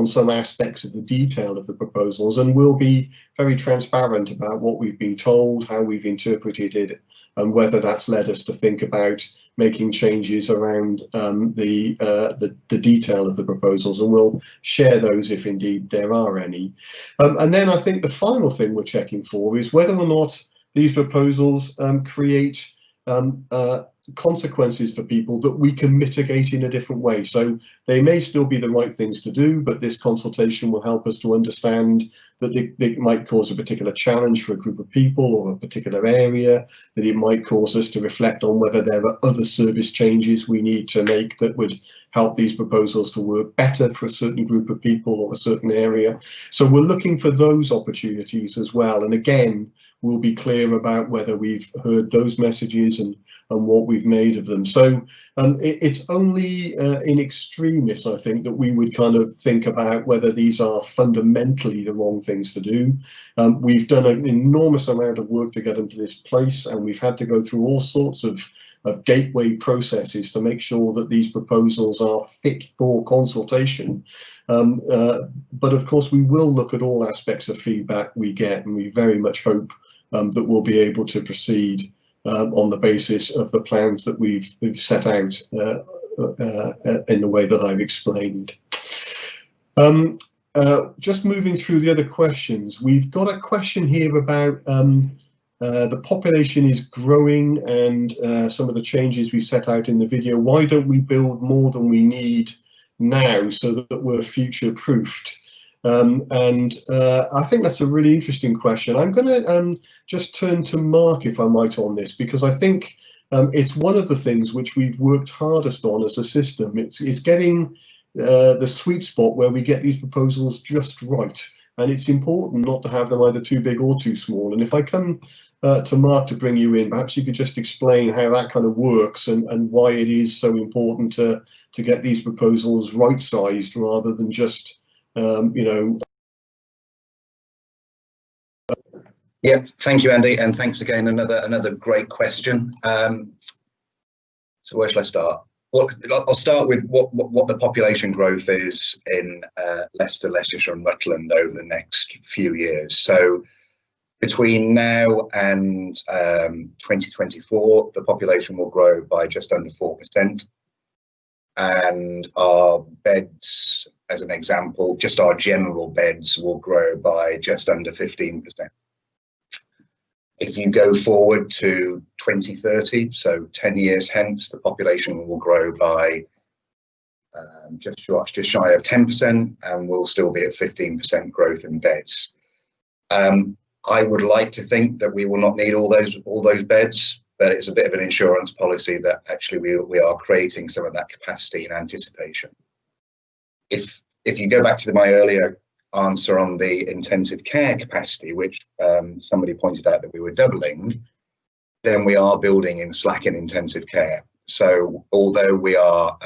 some aspects of the detail of the proposals, and we'll be very transparent about what we've been told, how we've interpreted it, and whether that's led us to think about making changes around the detail of the proposals, and we'll share those if indeed there are any. And then I think the final thing we're checking for is whether or not these proposals create consequences for people that we can mitigate in a different way. So they may still be the right things to do, but this consultation will help us to understand that they might cause a particular challenge for a group of people or a particular area, that it might cause us to reflect on whether there are other service changes we need to make that would help these proposals to work better for a certain group of people or a certain area. So we're looking for those opportunities as well. And again, we'll be clear about whether we've heard those messages and what we we've made of them. So it's only in extremis, I think, that we would kind of think about whether these are fundamentally the wrong things to do. We've done an enormous amount of work to get them to this place, and we've had to go through all sorts of gateway processes to make sure that these proposals are fit for consultation. But of course, we will look at all aspects of feedback we get, and we very much hope that we'll be able to proceed on the basis of the plans that we've set out in the way that I've explained. Just moving through the other questions, we've got a question here about the population is growing and some of the changes we set out in the video. Why don't we build more than we need now so that we're future proofed? I think that's a really interesting question. I'm going to just turn to Mark, if I might, on this, because I think it's one of the things which we've worked hardest on as a system. It's getting the sweet spot where we get these proposals just right. And it's important not to have them either too big or too small. And if I come to Mark to bring you in, perhaps you could just explain how that kind of works and why it is so important to get these proposals right-sized rather than just, you know. Yeah, thank you, Andy, and thanks again. Another great question. So where shall I start? Well, I'll start with what the population growth is in Leicester, Leicestershire and Rutland over the next few years. So between now and 2024, the population will grow by just under 4%. And our beds, as an example, just our general beds will grow by just under 15%. If you go forward to 2030, so 10 years hence, the population will grow by just shy of 10%, and we'll still be at 15% growth in beds. I would like to think that we will not need all those beds, but it's a bit of an insurance policy that actually we are creating some of that capacity in anticipation. If you go back to my earlier answer on the intensive care capacity, which somebody pointed out that we were doubling, then we are building in slack in intensive care. So although we are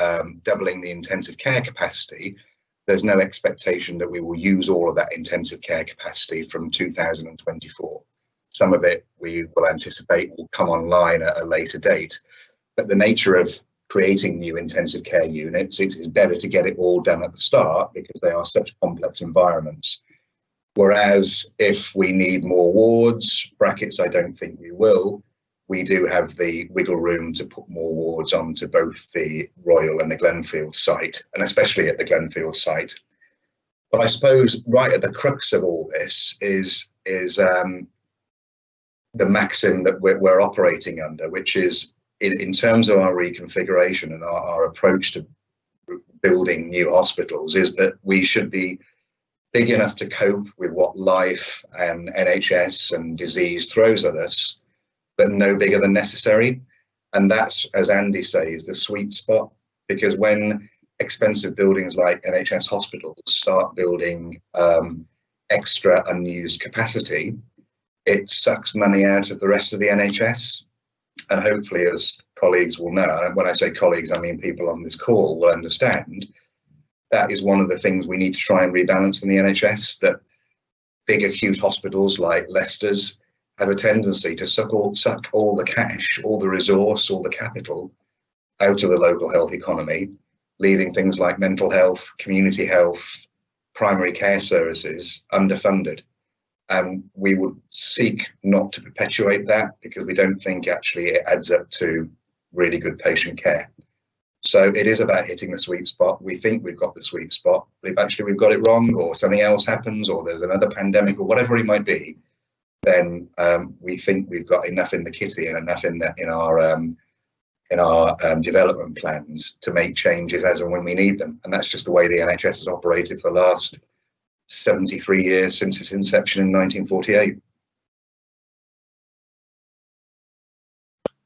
doubling the intensive care capacity, there's no expectation that we will use all of that intensive care capacity from 2024. Some of it we will anticipate will come online at a later date, but the nature of creating new intensive care units, it's better to get it all done at the start because they are such complex environments. Whereas if we need more wards, brackets, I don't think we will, we do have the wiggle room to put more wards onto both the Royal and the Glenfield site, and especially at the Glenfield site. But I suppose right at the crux of all this is the maxim that we're operating under, which is in terms of our reconfiguration and our approach to building new hospitals, is that we should be big enough to cope with what life and NHS and disease throws at us, but no bigger than necessary. And that's, as Andy says, the sweet spot, because when expensive buildings like NHS hospitals start building extra unused capacity, it sucks money out of the rest of the NHS. And hopefully, as colleagues will know, and when I say colleagues, I mean people on this call will understand, that is one of the things we need to try and rebalance in the NHS, that big acute hospitals like Leicester's have a tendency to suck all the cash, all the resource, all the capital out of the local health economy, leaving things like mental health, community health, primary care services underfunded. And we would seek not to perpetuate that because we don't think actually it adds up to really good patient care. So it is about hitting the sweet spot. We think we've got the sweet spot, but if actually we've got it wrong, or something else happens, or there's another pandemic, or whatever it might be, then we think we've got enough in the kitty and enough in our development plans to make changes as and when we need them. And that's just the way the NHS has operated for the last 73 years since its inception in 1948.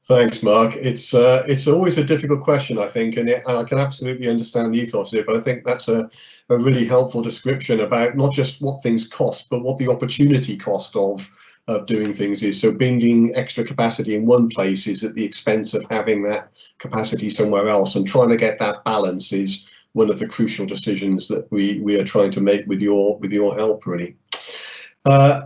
Thanks, Mark. It's always a difficult question, I think, and I can absolutely understand the ethos of it, but I think that's a really helpful description about not just what things cost, but what the opportunity cost of doing things is. So bringing extra capacity in one place is at the expense of having that capacity somewhere else, and trying to get that balance is one of the crucial decisions that we are trying to make with your help, really.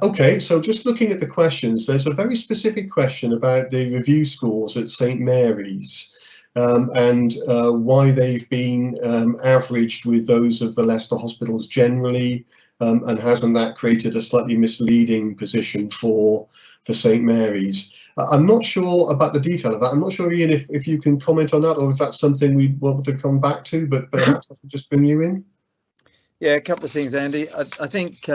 Okay, so just looking at the questions, there's a very specific question about the review scores at St Mary's and why they've been averaged with those of the Leicester hospitals generally, and hasn't that created a slightly misleading position for St Mary's? I'm not sure about the detail of that. I'm not sure, Ian, if you can comment on that, or if that's something we want to come back to, but perhaps I could just bring you in. Yeah, a couple of things, Andy. I think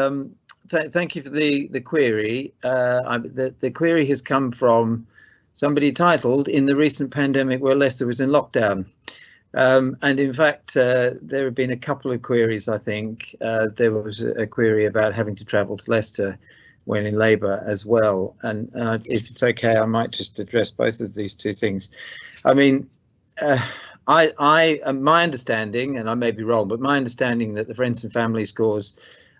thank you for the query. The query has come from somebody titled "In the recent pandemic where Leicester was in lockdown," and in fact there have been a couple of queries. I think there was a query about having to travel to Leicester when in labour as well, and if it's okay, I might just address both of these two things. I mean, my understanding, and I may be wrong, but my understanding that the Friends and Family scores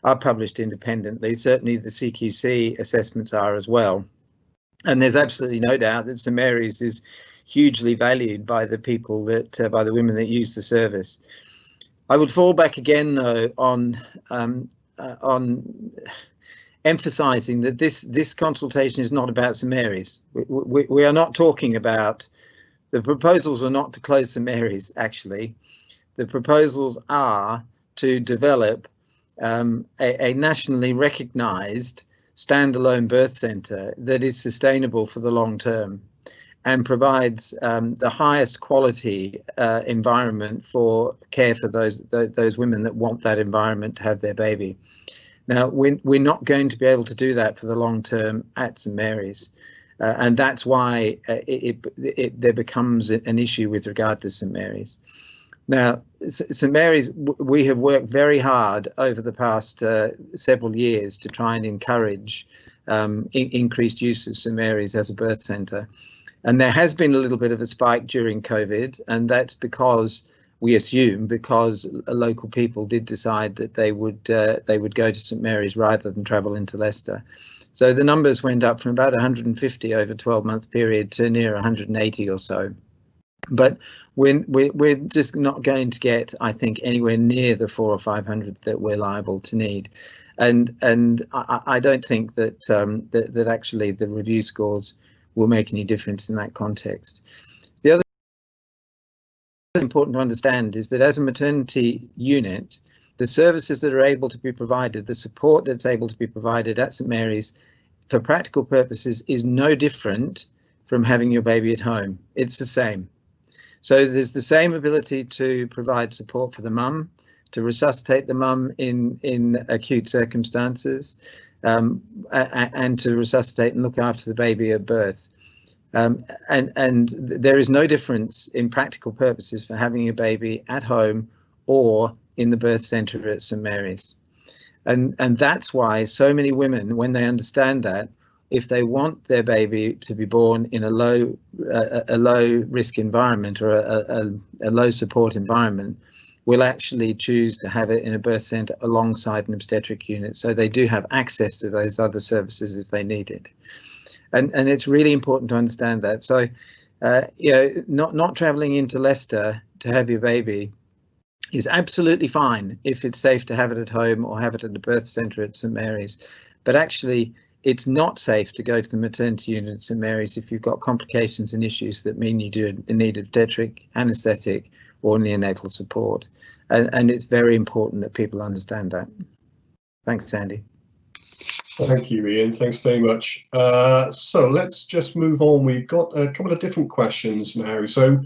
are published independently. Certainly the CQC assessments are as well. And there's absolutely no doubt that St Mary's is hugely valued by the people that, by the women that use the service. I would fall back again though on emphasising that this consultation is not about St Mary's. We are not talking about, the proposals are not to close St Mary's, actually. The proposals are to develop a nationally recognised standalone birth centre that is sustainable for the long term and provides the highest quality environment for care for those women that want that environment to have their baby. Now, we're not going to be able to do that for the long term at St Mary's, and that's why there becomes an issue with regard to St Mary's. Now, St Mary's, we have worked very hard over the past several years to try and encourage increased use of St Mary's as a birth centre, and there has been a little bit of a spike during COVID, and that's because we assume because local people did decide that they would go to St Mary's rather than travel into Leicester. So the numbers went up from about 150 over a 12-month period to near 180 or so. But we're just not going to get, I think, anywhere near the 400 or 500 that we're liable to need, and I don't think that that actually the review scores will make any difference in that context. The other important to understand is that as a maternity unit, the services that are able to be provided, the support that's able to be provided at St Mary's for practical purposes is no different from having your baby at home. It's the same. So there's the same ability to provide support for the mum, to resuscitate the mum in acute circumstances, and to resuscitate and look after the baby at birth. And there is no difference in practical purposes for having a baby at home or in the birth centre at St Mary's. And that's why so many women, when they understand that, if they want their baby to be born in a low risk environment or a low support environment, will actually choose to have it in a birth centre alongside an obstetric unit, so they do have access to those other services if they need it. And it's really important to understand that. So, you know, not travelling into Leicester to have your baby is absolutely fine if it's safe to have it at home or have it at the birth centre at St Mary's. But actually, it's not safe to go to the maternity unit at St Mary's if you've got complications and issues that mean you do need obstetric, anaesthetic or neonatal support. And it's very important that people understand that. Thanks, Sandy. Thank you, Ian. Thanks very much. So let's just move on. We've got a couple of different questions now. So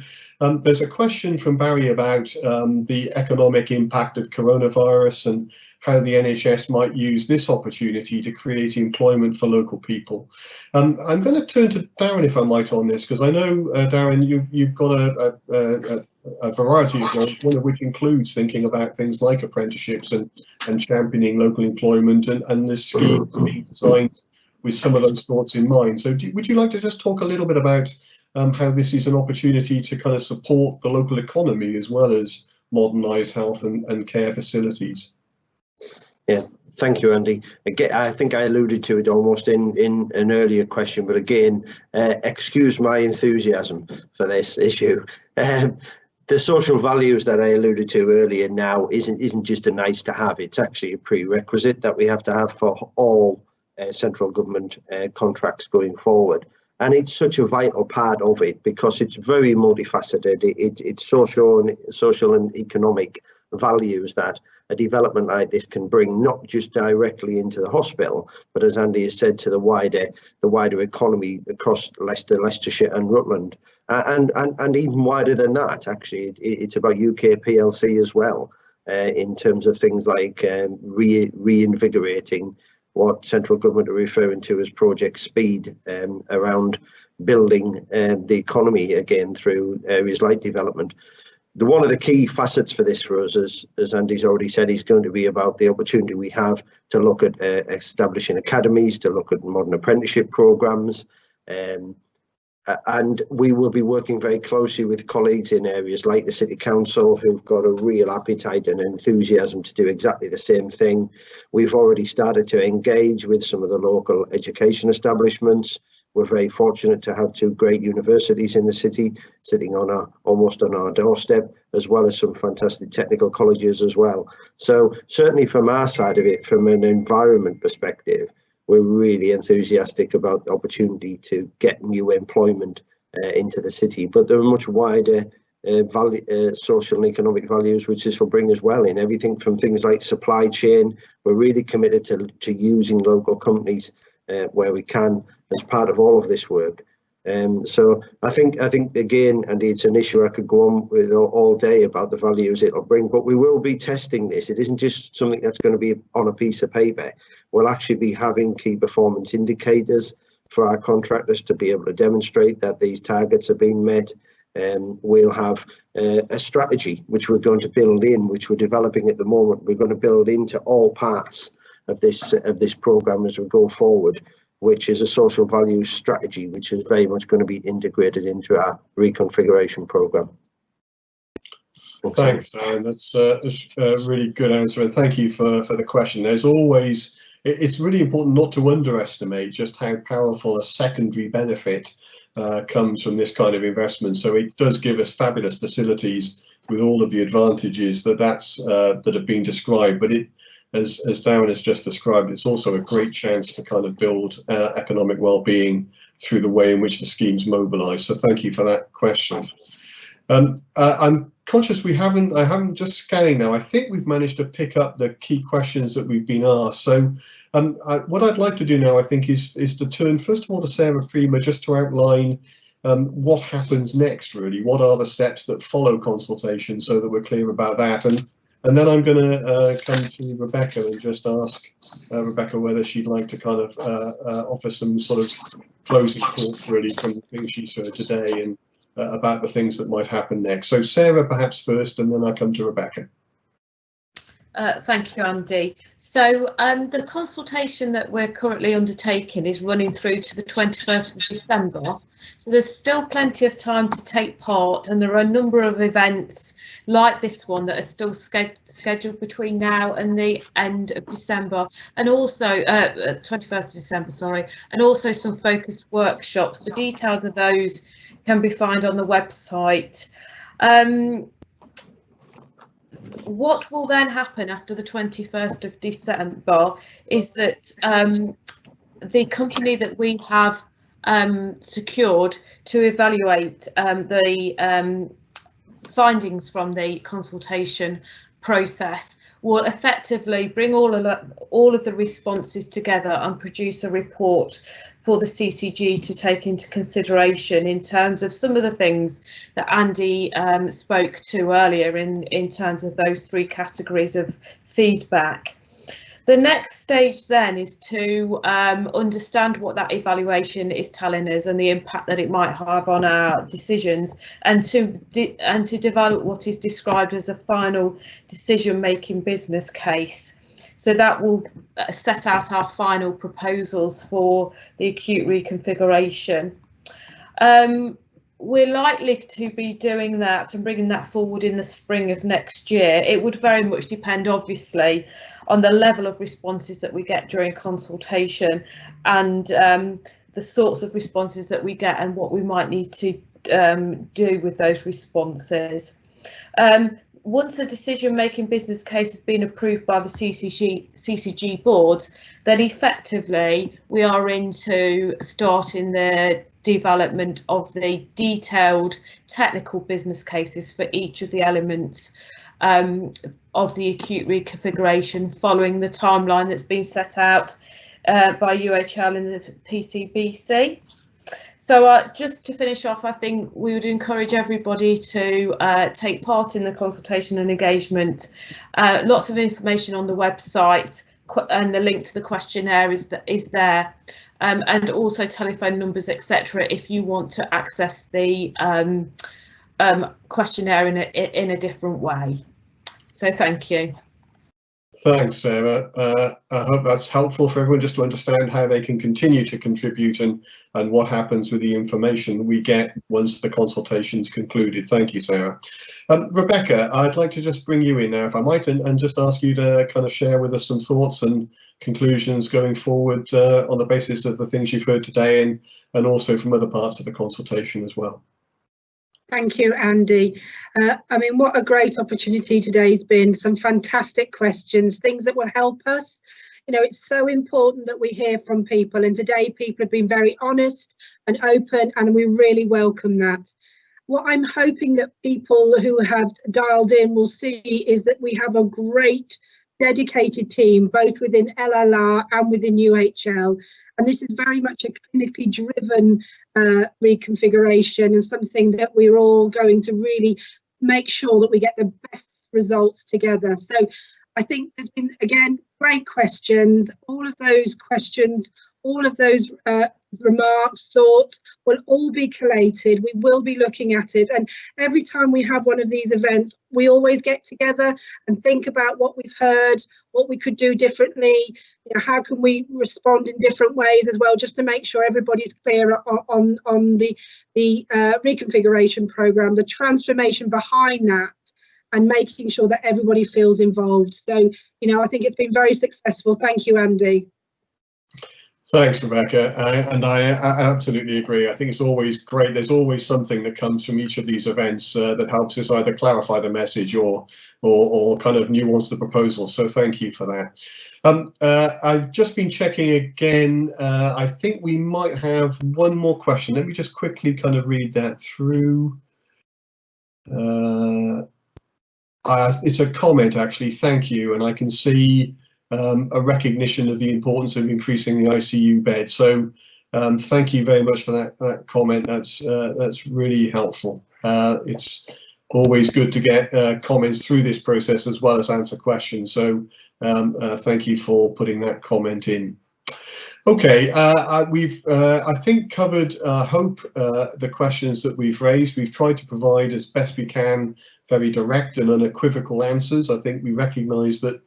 there's a question from Barry about the economic impact of coronavirus and how the NHS might use this opportunity to create employment for local people. I'm going to turn to Darren, if I might, on this, because I know, Darren, you've got a variety of roles, one of which includes thinking about things like apprenticeships and championing local employment, and this scheme being designed with some of those thoughts in mind. So would you like to just talk a little bit about how this is an opportunity to kind of support the local economy as well as modernise health and care facilities. Yeah, thank you, Andy. Again, I think I alluded to it almost in an earlier question, but again, excuse my enthusiasm for this issue. The social values that I alluded to earlier now isn't just a nice to have, it's actually a prerequisite that we have to have for all central government contracts going forward. And it's such a vital part of it because it's very multifaceted. It's social and economic values that a development like this can bring, not just directly into the hospital, but as Andy has said, to the wider economy across Leicester, Leicestershire and Rutland. And even wider than that, actually, it's about UK PLC as well, in terms of things like reinvigorating what central government are referring to as Project Speed, around building the economy again through areas like development. One of the key facets for this for us, as Andy's already said, is going to be about the opportunity we have to look at establishing academies, to look at modern apprenticeship programmes, and we will be working very closely with colleagues in areas like the City Council, who've got a real appetite and enthusiasm to do exactly the same thing. We've already started to engage with some of the local education establishments. We're very fortunate to have two great universities in the city sitting on almost on our doorstep, as well as some fantastic technical colleges as well. So certainly from our side of it, from an environment perspective, we're really enthusiastic about the opportunity to get new employment into the city. But there are much wider social and economic values which this will bring as well, in everything from things like supply chain. We're really committed to using local companies where we can as part of all of this work. So I think again, and it's an issue I could go on with all day about the values it'll bring, but we will be testing this. It isn't just something that's going to be on a piece of paper. We'll actually be having key performance indicators for our contractors to be able to demonstrate that these targets are being met. We'll have a strategy which we're going to build in, which we're developing at the moment. We're going to build into all parts of this programme as we go forward, which is a social values strategy, which is very much going to be integrated into our reconfiguration programme. Thanks, Alan. That's a really good answer, and thank you for the question. There's always, it's really important not to underestimate just how powerful a secondary benefit comes from this kind of investment. So it does give us fabulous facilities with all of the advantages that have been described, but as Darren has just described, it's also a great chance to kind of build economic well-being through the way in which the scheme's mobilised. So thank you for that question. I'm conscious I haven't just scanning now. I think we've managed to pick up the key questions that we've been asked. So what I'd like to do now, I think, is to turn first of all to Sarah Prima, just to outline what happens next, really. What are the steps that follow consultation, so that we're clear about that. And then I'm going to come to Rebecca and just ask Rebecca whether she'd like to kind of offer some sort of closing thoughts, really, from the things she's heard today and about the things that might happen next. So Sarah, perhaps first, and then I'll come to Rebecca. Thank you, Andy. So the consultation that we're currently undertaking is running through to the 21st of December. So there's still plenty of time to take part, and there are a number of events like this one that are still scheduled between now and the end of December, and also 21st of December, sorry, and also some focused workshops. The details of those can be found on the website. What will then happen after the 21st of December is that the company that we have secured to evaluate the findings from the consultation process will effectively bring all of the responses together and produce a report for the CCG to take into consideration in terms of some of the things that Andy spoke to earlier in terms of those three categories of feedback. The next stage then is to understand what that evaluation is telling us and the impact that it might have on our decisions, and to develop what is described as a final decision-making business case. So that will set out our final proposals for the acute reconfiguration. we're likely to be doing that and bringing that forward in the spring of next year. It would very much depend, obviously, on the level of responses that we get during consultation and the sorts of responses that we get and what we might need to do with those responses. Once a decision-making business case has been approved by the CCG boards, then effectively we are into starting the development of the detailed technical business cases for each of the elements of the acute reconfiguration, following the timeline that's been set out by UHL and the PCBC. So just to finish off, I think we would encourage everybody to take part in the consultation and engagement. Lots of information on the website, and the link to the questionnaire is there, and also telephone numbers, etc., if you want to access the questionnaire in a different way. So thank you. Thanks, Sarah. I hope that's helpful for everyone just to understand how they can continue to contribute and what happens with the information we get once the consultation's concluded. Thank you, Sarah. Rebecca, I'd like to just bring you in now, if I might, and just ask you to kind of share with us some thoughts and conclusions going forward on the basis of the things you've heard today and also from other parts of the consultation as well. Thank you, Andy. I mean, what a great opportunity today's been. Some fantastic questions, things that will help us. You know, it's so important that we hear from people, and today people have been very honest and open, and we really welcome that. What I'm hoping that people who have dialed in will see is that we have a great dedicated team, both within LLR and within UHL. And this is very much a clinically driven reconfiguration, and something that we're all going to really make sure that we get the best results together. So I think there's been, again, great questions. All of those questions, all of those remarks, thoughts will all be collated. We will be looking at it, and every time we have one of these events, we always get together and think about what we've heard, what we could do differently, you know, how can we respond in different ways as well, just to make sure everybody's clear on the reconfiguration programme, the transformation behind that, and making sure that everybody feels involved. So, you know, I think it's been very successful. Thank you, Andy. Thanks, Rebecca, and I absolutely agree. I think it's always great. There's always something that comes from each of these events that helps us either clarify the message or kind of nuance the proposal. So thank you for that. I've just been checking again. I think we might have one more question. Let me just quickly kind of read that through. It's a comment, actually. Thank you, and I can see a recognition of the importance of increasing the ICU bed. So thank you very much for that comment. That's really helpful. It's always good to get comments through this process as well as answer questions. So thank you for putting that comment in. Okay, we've I think covered, hope, the questions that we've raised. We've tried to provide as best we can very direct and unequivocal answers. I think we recognise that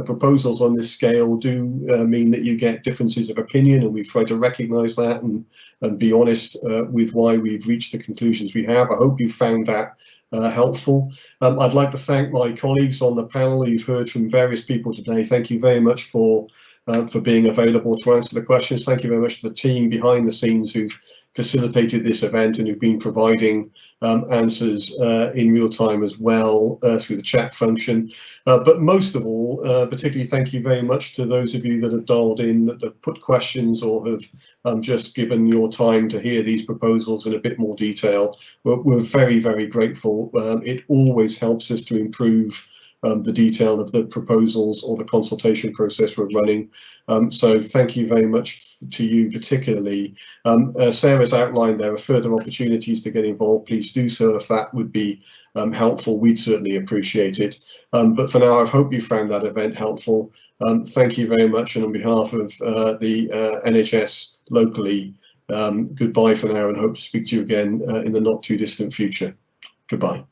proposals on this scale do mean that you get differences of opinion, and we've tried to recognise that and be honest with why we've reached the conclusions we have. I hope you found that helpful. I'd like to thank my colleagues on the panel. You've heard from various people today. Thank you very much for being available to answer the questions. Thank you very much to the team behind the scenes who've facilitated this event and who've been providing answers in real time as well through the chat function. But most of all, particularly thank you very much to those of you that have dialed in, that have put questions or have just given your time to hear these proposals in a bit more detail. We're very, very grateful. It always helps us to improve the detail of the proposals or the consultation process we're running. So thank you very much to you particularly. Sarah's outlined there are further opportunities to get involved. Please do so if that would be helpful. We'd certainly appreciate it. But for now, I hope you found that event helpful. Thank you very much, and on behalf of the NHS locally, goodbye for now, and hope to speak to you again in the not too distant future. Goodbye.